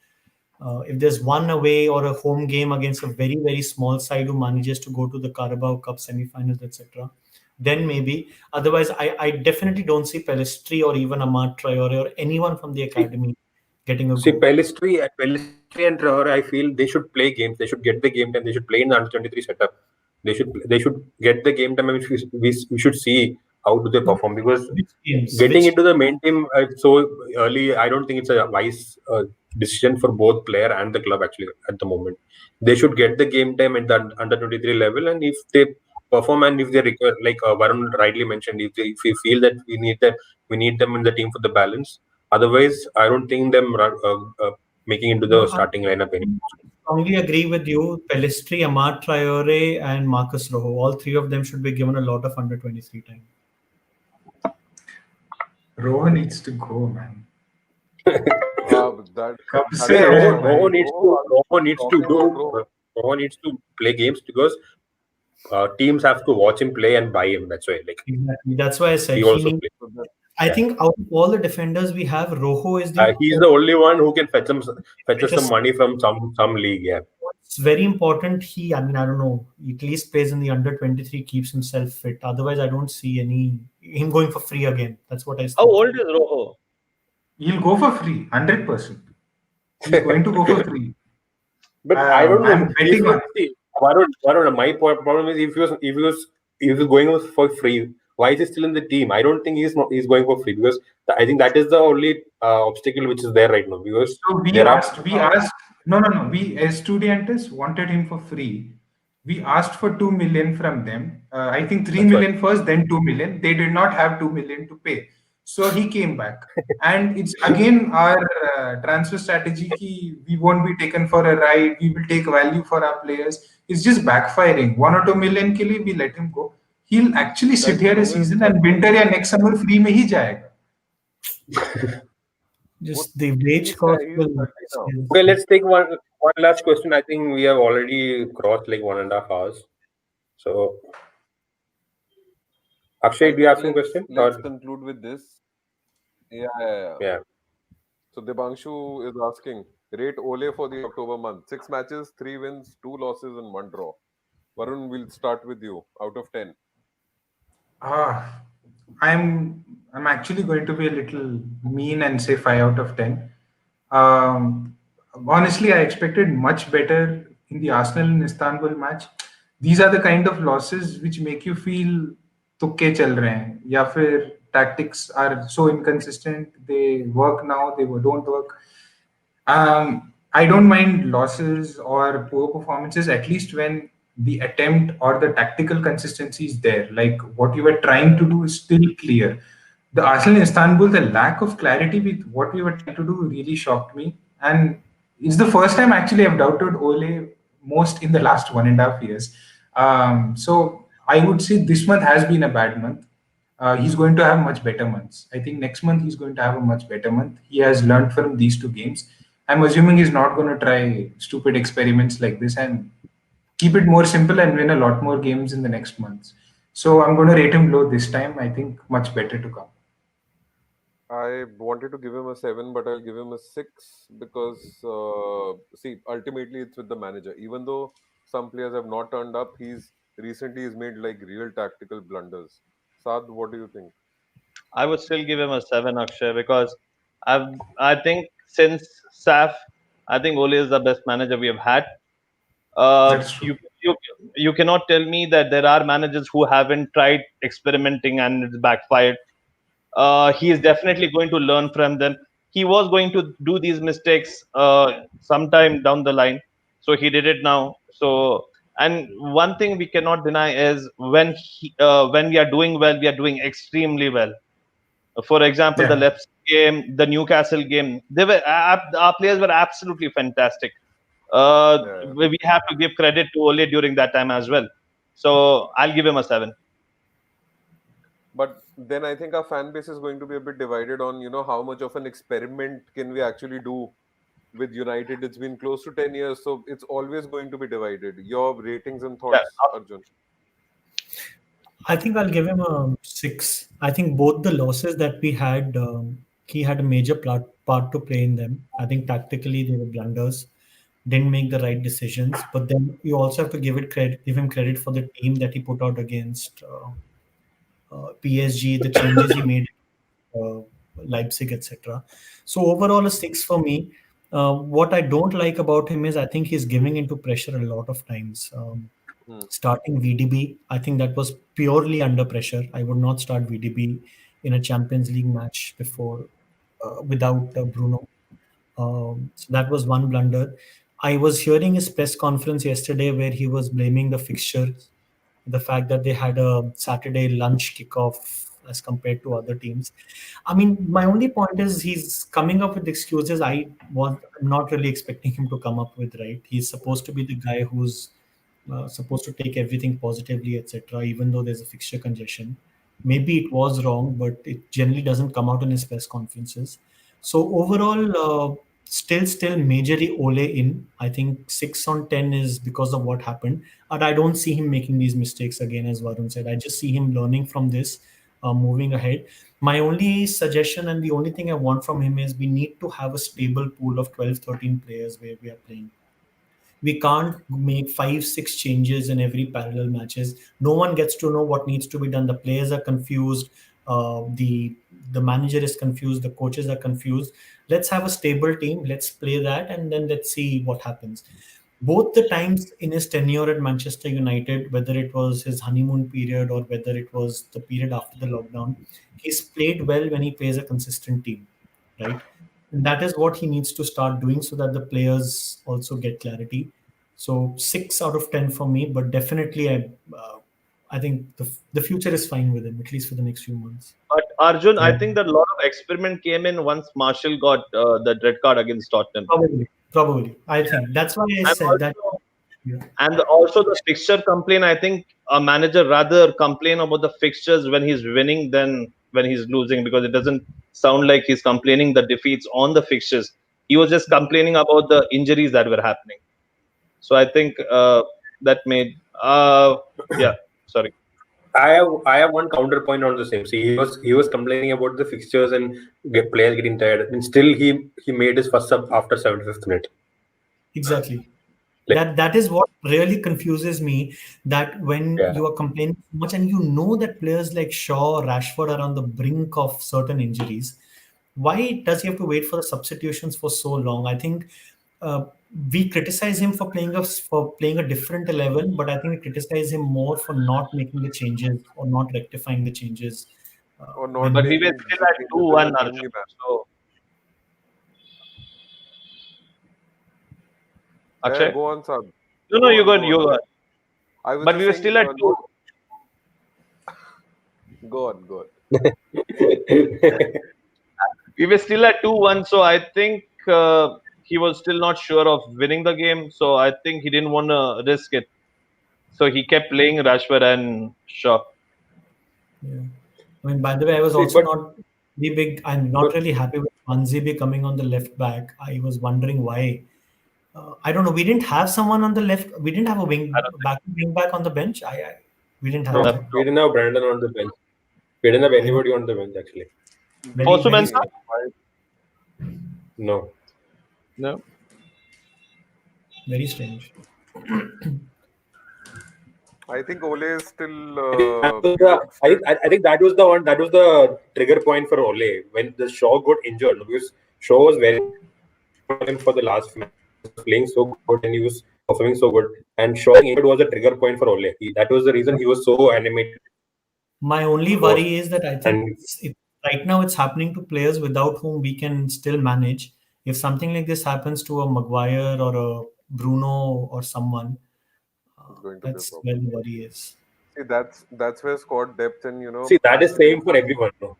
If there's one away or a home game against a very, very small side who manages to go to the Carabao Cup semi-finals, etc., then maybe. Otherwise, I definitely don't see Pelistri or even Amad Traore or anyone from the see, academy getting a see go. Pelistri and Traore, I feel they should play games. They should get the game time. They should play in the under 23 setup. They should get the game time. And we should see how do they perform because Which games? getting Which into the main team so early, I don't think it's a wise decision for both player and the club actually at the moment. They should get the game time at the under 23 level, and if they perform and if they require, like Varun rightly mentioned, if we feel that we need them in the team for the balance. Otherwise, I don't think them making into the no, I starting lineup anymore. strongly agree with you. Pelistri, Amad Traore, and Marcus Rojo. All three of them should be given a lot of under 23 time. Rohan needs to go, man. But that Well, is Basaksehir hai bhai. Rojo. Talking about Rojo. Roho needs to play games because teams have to watch him play and buy him. That's why, like Exactly. That's why I said he he also needs. plays. So that, I Yeah, think out of all the defenders we have, Rojo is the he's the only one who can fetch us some just money from some league. Yeah, it's very important. I mean, I don't know. At least plays in the under 23, keeps himself fit. Otherwise, I don't see any him going for free again. That's what I How think. old is Rojo? He'll go for free, 100%. He's going to go for free. but I don't know. I'm betting on it. See, Varun, my problem is if he was going for free, why is he still in the team? I don't think he's going for free because I think that is the only obstacle which is there right now because So there are no. We Estudiantes wanted him for free. We asked for 2 million from them. I think three that's why. million first, then 2 million. They did not have 2 million to pay, so he came back. And it's again our transfer strategy. We won't be taken for a ride. We will take value for our players. It's just backfiring. 1 or 2 million ke liye we let him go. He'll actually sit that's here a Rohit. season and winter या next summer free में ही जाएगा. What Just the wage cost he's will. 30 now. Okay, let's take one last question. I think we have already crossed like 1.5 hours. So, Akshay, I do you think have some question? let's Or conclude with this. Yeah. yeah, So Debangshu is asking, rate Ole for the October month. 6 matches, 3 wins, 2 losses, and 1 draw. Varun, we'll start with you. Out of 10. Ah, I'm actually going to be a little mean and say 5 out of 10. Um, honestly, I expected much better in the Arsenal and Istanbul match. These are the kind of losses which make you feel तुक्के चल रहे हैं या फिर tactics are so inconsistent. They work now, they don't work. I don't mind losses or poor performances, at least when the attempt or the tactical consistency is there. Like what you were trying to do is still clear. The Arsenal Istanbul, the lack of clarity with what we were trying to do really shocked me. And it's the first time actually I've doubted Ole most in the last 1.5 years. So I would say this month has been a bad month. He's going to have much better months. I think next month he's going to have a much better month. He has learned from these two games. I'm assuming he's not going to try stupid experiments like this and keep it more simple and win a lot more games in the next months. So I'm going to rate him low this time. I think much better to come. I wanted to give him a 7, but I'll give him a 6 because, see, ultimately it's with the manager. Even though some players have not turned up, he's made like real tactical blunders. Sad, what do you think? I would still give him a 7, Akshay, because I think since Saf, I think Ole is the best manager we have had. Uh, That's true. you you you cannot tell me that there are managers who haven't tried experimenting and it's backfired. He is definitely going to learn from them. He was going to do these mistakes sometime down the line, so he did it now. So, and one thing we cannot deny is when we are doing well, we are doing extremely well. For example, the Yeah. Leipzig game, the Newcastle game, our players were absolutely fantastic. Yeah. We have to give credit to Ole during that time as well. So I'll give him a 7. But then I think our fan base is going to be a bit divided on, how much of an experiment can we actually do with United. It's been close to 10 years, so it's always going to be divided. Your ratings and Yeah, thoughts, Arjun. I think I'll give him a 6. I think both the losses that we had, he had a major part to play in them. I think tactically they were blunders, didn't make the right decisions. But then you also have to give him credit for the team that he put out against PSG, the changes he made, uh, Leipzig, etc. So overall, a 6 for me. What I don't like about him is I think he's giving into pressure a lot of times. Hmm. Starting VDB, I think that was purely under pressure. I would not start VDB in a Champions League match before without Bruno. So that was one blunder. I was hearing his press conference yesterday where he was blaming the fixtures, the fact that they had a Saturday lunch kickoff as compared to other teams. I mean, my only point is he's coming up with excuses I'm not really expecting him to come up with, right? He's supposed to be the guy who's supposed to take everything positively, etc. Even though there's a fixture congestion, maybe it was wrong, but it generally doesn't come out in his press conferences. So overall, still majorly Ole in. I think 6 on 10 is because of what happened, and I don't see him making these mistakes again. As Varun said, I just see him learning from this, moving ahead. My only suggestion and the only thing I want from him is we need to have a stable pool of 12, 13 players where we are playing. We can't make 5 6 changes in every parallel matches. No one gets to know what needs to be done. The players are confused, the manager is confused, the coaches are confused. Let's have a stable team, let's play that, and then let's see what happens. Both the times in his tenure at Manchester United, whether it was his honeymoon period or whether it was the period after the lockdown, he's played well when he plays a consistent team, right? And that is what he needs to start doing so that the players also get clarity. So 6 out of 10 for me, but definitely I think the future is fine with him, at least for the next few months. But Arjun, I Yeah, think that a lot of experiment came in once Marshall got the red card against Tottenham. probably. I think that's why I And said that. also, Yeah, and also the fixture complaint. I think a manager rather complain about the fixtures when he's winning than when he's losing, because it doesn't sound like he's complaining the defeats on the fixtures. He was just complaining about the injuries that were happening. So I think that made yeah, sorry. I have one counterpoint on the same. See, he was complaining about the fixtures and players getting tired, and still he made his first sub after 75th minute. exactly. Like, That is what really confuses me. That when yeah, you are complaining so much and you know that players like Shaw, Rashford are on the brink of certain injuries, why does he have to wait for the substitutions for so long? I think we criticize him for playing a different 11, but I think we criticize him more for not making the changes or not rectifying the changes or not when But we he. were making still the at changes in 2-1, a Arjun. timely manner. So, Yeah, Akshay? go on, Saad. No, no, Go you on, got, go you on. got. I was But we just were saying, still at 2. no, go on, go on. We were still at 2-1, so I think he was still not sure of winning the game. So I think he didn't want to risk it. So he kept playing Rashford and Shaw. Yeah. I mean, by the way, I was See, also not really big. I'm not but really happy with Manzi becoming on the left back. I was wondering why. I don't know. We didn't have someone on the left. We didn't have a I don't think. wing back on the bench. We didn't have no, No, that. we didn't have Brandon on the bench. We didn't have I anybody on the bench actually. very Vinny, very Fosu strange. No. No. Very strange. I think Ole is still, I think that was you know, the. still I think that was the one. That was the trigger point for Ole when the Shaw got injured, because Shaw was very for him for the last few matches. He was playing so good and he was performing so good. And Shaw getting injured was a trigger point for Ole. That was the reason he was so animated My only to go. worry is that I think And right now it's happening to players without whom we can still manage. If something like this happens to a Maguire or a Bruno or someone, it's going to be a that's where problem. the worry is. See, that's where squad depth and see, that is if same for everyone. No,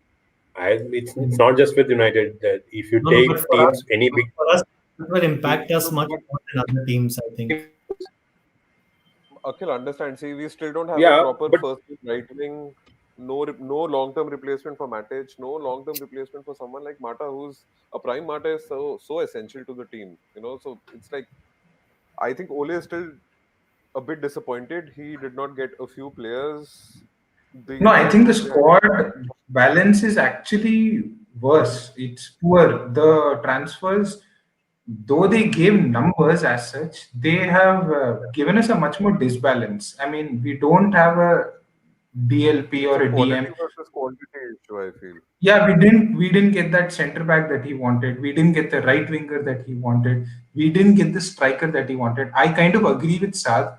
it's Mm. not just with United. That if you No, no, but take teams, any big for us, it will impact us no, much but more than other teams, I think. Akhil, understand. See, we still don't have a yeah, proper but first right wing. No long term replacement for Matic. No long term replacement for someone like Mata, who's a prime Mata is so essential to the team. So it's like I think Ole is still a bit disappointed. He did not get a few players. No, The I other think the team they had. squad balance is actually worse. It's poor. The transfers, though they gave numbers as such, they have given us a much more disbalance. I mean, we don't have a DLP It's or a a DM. quality versus quantity issue, I feel. Yeah, we didn't get that center back that he wanted. We didn't get the right winger that he wanted. We didn't get the striker that he wanted. I kind of agree with Saad.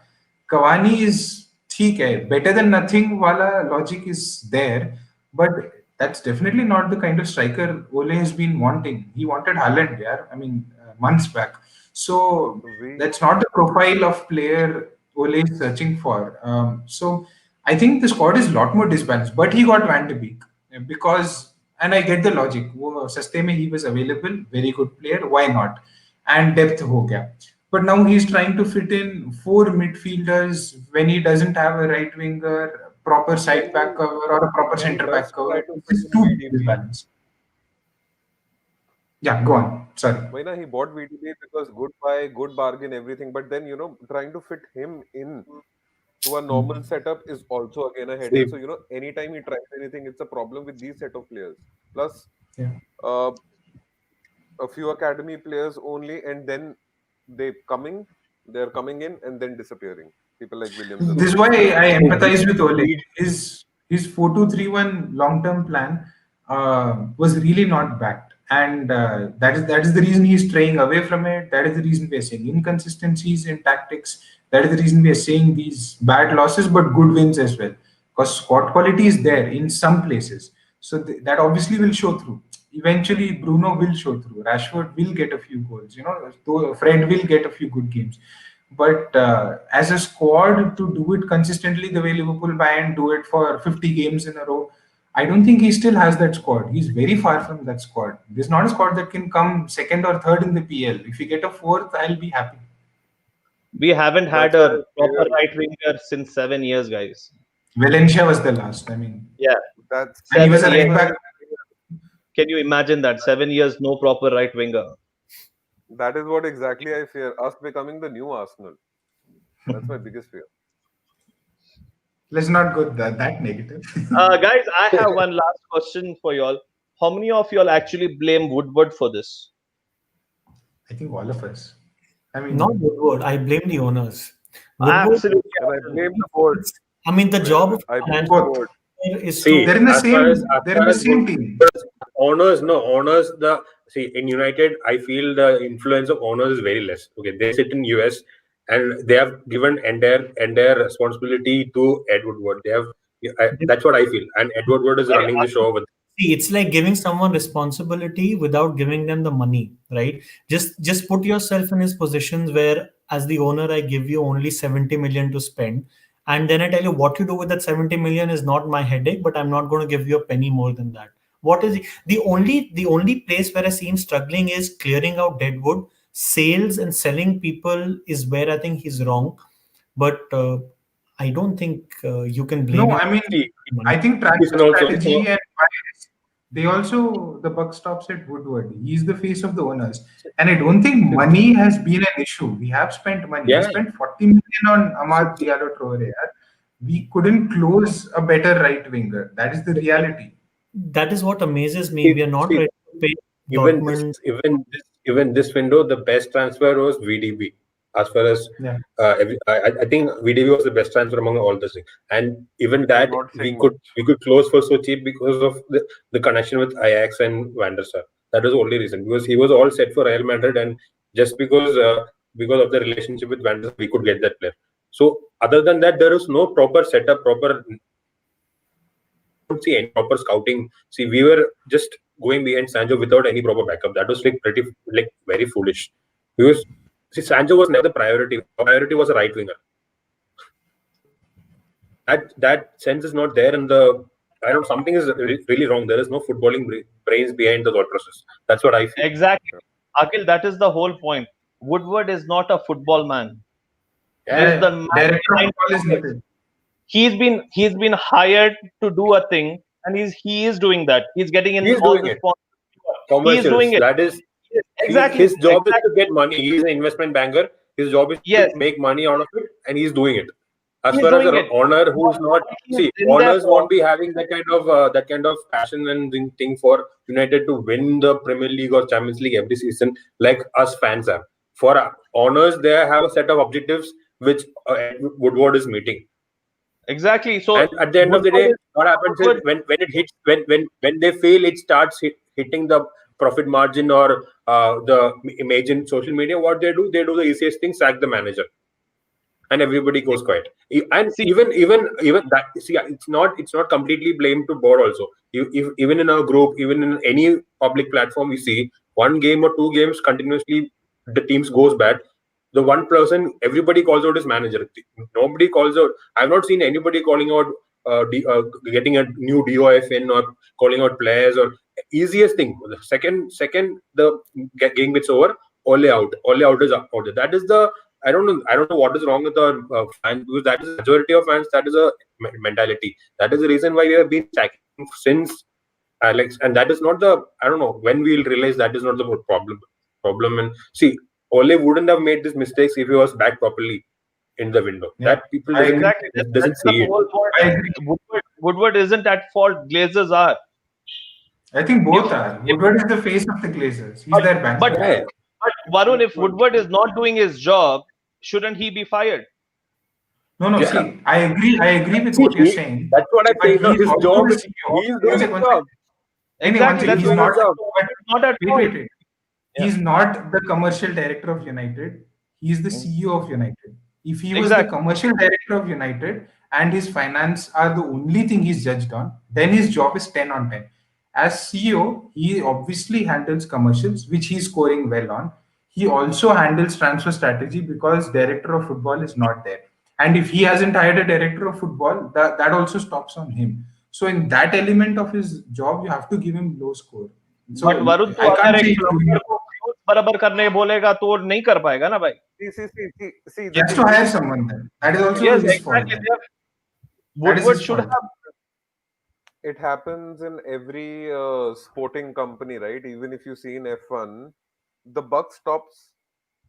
Cavani is ठीक है, better than nothing wala logic is there, but that's definitely not the kind of striker Ole has been wanting. He wanted Haaland, yeah. I mean, months back. So We that's not the profile of player Ole is searching for. So I think the squad is a lot more disbalanced. But he got Van de Beek because, and I get the logic. Saste mein he was available, very good player. Why not? And depth ho gaya. But now he's trying to fit in four midfielders when he doesn't have a right winger, proper side back cover, or a proper He center does back cover. try to fit It's in too VDB. disbalanced. Yeah, go on. Sorry. Why not? He bought VDB because good buy, good bargain, everything. But then, trying to fit him in to a normal setup is also again a headache. see, So, anytime he tries anything, it's a problem with these set of players. Plus, Yeah. uh, a few academy players only, and then they're coming in and then disappearing. People like Williams and This all is why those. I empathize with Ole. we His 4-2-3-1 long term plan was really not backed, and that is the reason he's straying away from it. That is the reason we are seeing inconsistencies in tactics. That is the reason we are seeing these bad losses but good wins as well. Because squad quality is there in some places, so that obviously will show through. Eventually, Bruno will show through. Rashford will get a few goals. Though Fred will get a few good games, but as a squad to do it consistently the way Liverpool buy and do it for 50 games in a row, I don't think he still has that squad. He's very far from that squad. There's not a squad that can come second or third in the PL. If we get a fourth, I'll be happy. We haven't had That's why a proper right winger since 7 years, guys. Valencia was the last. I mean, Yeah, that's and he was seven a that's right years. why back. Can you imagine that? 7 years, no proper right winger. that is what exactly I fear. Us becoming the new Arsenal. That's my biggest fear. Let's not go that negative. Guys, I have one last question for y'all. How many of y'all actually blame Woodward for this? I think all of us. I Not mean, Woodward. I blame the owners. Woodward. Absolutely. And I blame the board. I mean, the job of I blame financial the both. board. manager is see They're to. in the as far as same. They're in the as same Wood team. honors, no honors, see, in United, I feel the influence of owners is very less. Okay, they sit in US and they have given entire responsibility to Ed Woodward. They have that's what I feel, and Ed Woodward is running the show over. See, it's like giving someone responsibility without giving them the money, right? Just put yourself in his positions where, as the owner, I give you only 70 million to spend, and then I tell you what you do with that 70 million is not my headache, but I'm not going to give you a penny more than that. What is the only place where I see him struggling is clearing out deadwood. Sales and selling people is where I think he's wrong, but I don't think you can blame No, him I mean, See, for money. I think transfer and also, strategy and bias, they also, the buck stops at Woodward. He's the face of the owners. And I don't think money has been an issue. We have spent money. We yeah. spent 40 million on Amad Diallo Traore. We couldn't close a better right winger. That is the reality. That is what amazes me. See, We are not see, ready to pay even this, Dortmund. even this window, the best transfer was VDB. As far as Yeah. I think VDB was the best transfer among all the things, and even You're that not we saying could much. we could close for so cheap because of the connection with Ajax and Van der Sar. That was the only reason, because he was all set for Real Madrid, and just because of the relationship with Van der Sar, we could get that player. So other than that, there is no proper setup, proper. I don't see any proper scouting. See, we were just going behind Sancho without any proper backup. That was like pretty, like very foolish. Because see, Sancho was never the priority. Our priority was a right winger. That sense is not there in the. I don't. Something is really wrong. There is no footballing brains behind the thought process. That's what I feel. Exactly. Akhil, that is the whole point. Woodward is not a football man. He's Yeah, the Yeah. man Director of behind football is the numbers. needed. He's been hired to do a thing, and he is doing that. He's getting in he's all doing the it. sponsors. He is Commercials. doing it. That is Exactly. his job is to get money. He's an investment banker. His job is to Yes, make money out of it, and he's doing it. As he's far as doing an it. owner who's not, What he is see, in there owners for? won't be having that kind of passion and thing for United to win the Premier League or Champions League every season like us fans have. For owners, they have a set of objectives which Ed Woodward is meeting. Exactly. And So at the end of the Woodward day, is what happens is Woodward. when it hits when they feel it starts hitting the profit margin or the image in social media, what they do the easiest thing, sack the manager, and everybody goes quiet. And See, even that, see, it's not completely blamed to board also. Even in our group, even in any public platform, we see one game or two games continuously the teams goes bad. The one person everybody calls out is manager. Nobody calls out. I've not seen anybody calling out getting a new DOF in or calling out players or easiest thing. The second the game gets over, Ole out is out. That is the I don't know. I don't know what is wrong with our fans, because that is majority of fans. That is a mentality. That is the reason why we have been sacking since Alex, and that is not the. I don't know when we will realize that is not the problem. And see, Ole wouldn't have made these mistakes if he was back properly in the window. Yeah. That people I doesn't agree. exactly. That's doesn't the see it. whole point. I agree. Woodward isn't at fault. Glazers are. I think both If are. if Woodward is the face of the Glazers. He's but their but banker. Yeah, but Varun, if Woodward is not doing his job, shouldn't he be fired? No, no. yeah. See, I agree with See, what you're saying, that's what I'm but saying. Now he's his also job the is CEO. he's One doing second, his one second. job. One Exactly. second. That's He's He's doing what his not. job. But he's not at wait, fault. wait, wait. Yeah. He's not the commercial director of United. He's the Mm. CEO of United. If he was the Exactly. commercial director of United and his finance are the only thing he's judged on, then his job is 10 on 10. As CEO, he obviously handles commercials, which he's scoring well on. He also handles transfer strategy because director of football is not there. And if he hasn't hired a director of football, that also stops on him. So in that element of his job, you have to give him low score. But So Varun तू I अगर can't एक say he's doing plumber it. को fuse बराबर करने बोलेगा तो नहीं कर पाएगा ना भाई. See, He the has to thing hire is, someone then. That is also Yes, his fault exactly. then. That is Woodward his should fault. have. it happens in every sporting company, right? Even if you see in F1, the buck stops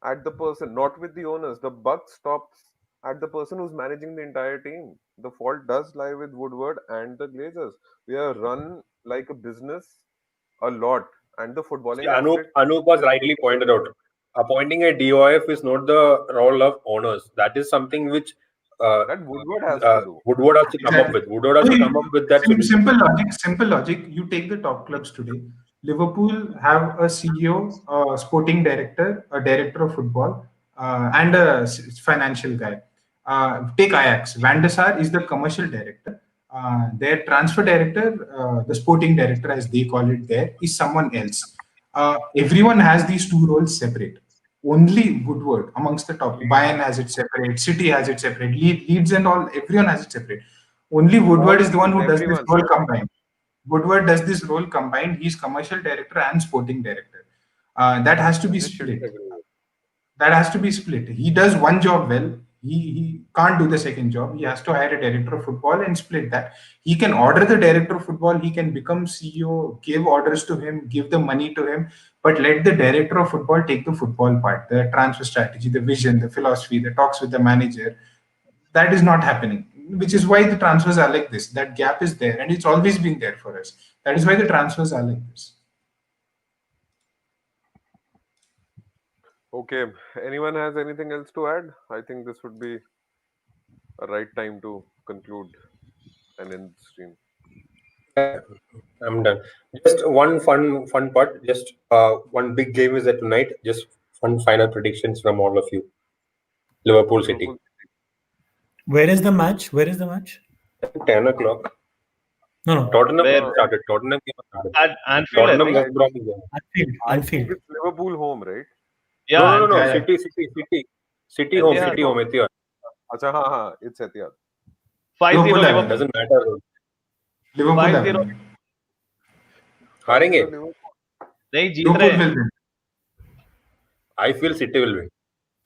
at the person, not with the owners. The buck stops at the person who's managing the entire team. The fault does lie with Woodward and the Glazers. We are run like a business a lot, and the See, footballing aspect Anup was is rightly pointed out. Appointing a DOF is not the role of owners. That is something which uh, that Woodward has to do. Woodward has to come up Exactly. with. Woodward has So to come up with that solution. simple logic. Simple logic. You take the top clubs today. Liverpool have a CEO, a sporting director, a director of football, and a financial guy. Take Ajax. Van der Sar is the commercial director. Their transfer director, the sporting director, as they call it there, is someone else. Everyone has these two roles separate. Only Woodward amongst the top. Bayern has it separate. City has it separate. Leeds and all. Everyone has it separate. Only All Woodward is the one teams, who does this everyone. role combined. Woodward does this role combined. He's commercial director and sporting director. That has to be This should be split. everywhere. That has to be split. He does one job well. He can't do the second job. He has to hire a director of football and split that. He can order the director of football. He can become CEO, give orders to him, give the money to him, but let the director of football take the football part, the transfer strategy, the vision, the philosophy, the talks with the manager. That is not happening, which is why the transfers are like this. That gap is there, and it's always been there for us. That is why the transfers are like this. Okay. Anyone has anything else to add? I think this would be a right time to conclude and end the stream. Yeah, I'm done. Just one fun part. Just one big game is there tonight. Just fun final predictions from all of you. Liverpool City. Liverpool. Where is the match? Where is the match? 10 o'clock. No, no. Tottenham Where? game started. Tottenham game started. At Anfield, I Tottenham think. West Brom is there. Anfield. I think Anfield. it's Liverpool home, right? Yeah, No. Anfield. Yeah, yeah. City home. Etihad. City home. Etihad. Acha, हाँ, it's Etihad. 5-0 Liverpool Liverpool. Doesn't matter. Liverpool 5-0. have win. हारेंगे. Liverpool. नहीं जीत रहे Liverpool हैं. will win. I feel City will win.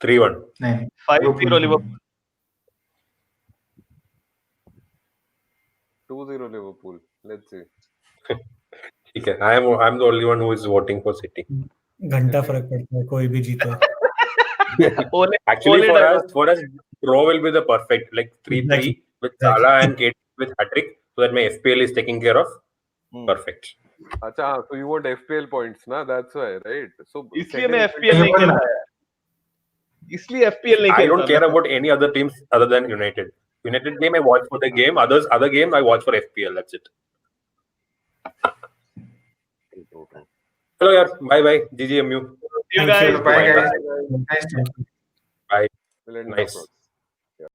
3-1. नहीं, 5-0 will Liverpool. win. 2-0 Liverpool. Let's see. ठीक है. I'm the only one who is voting for City. घंटा फर्क पड़ता है कोई भी जीते. Ole, Actually, Ole dialogue. for us, draw will be the perfect, like 3-3 Exactly. with Exactly. Salah and Kate with hat-trick, so that my FPL is taken care of. Perfect. Acha, so you want FPL points, na? That's why, right? So इसलिए मैं second- FPL नहीं खेलता है. इसलिए FPL नहीं I खेलता. don't care about any other teams other than United. United game I watch for the game. Other game I watch for FPL. That's it. Hello, yaar. Bye. GGMU. You Thank you. guys. Bye, Bye. guys. Nice to Bye. We'll end Nice. the podcast.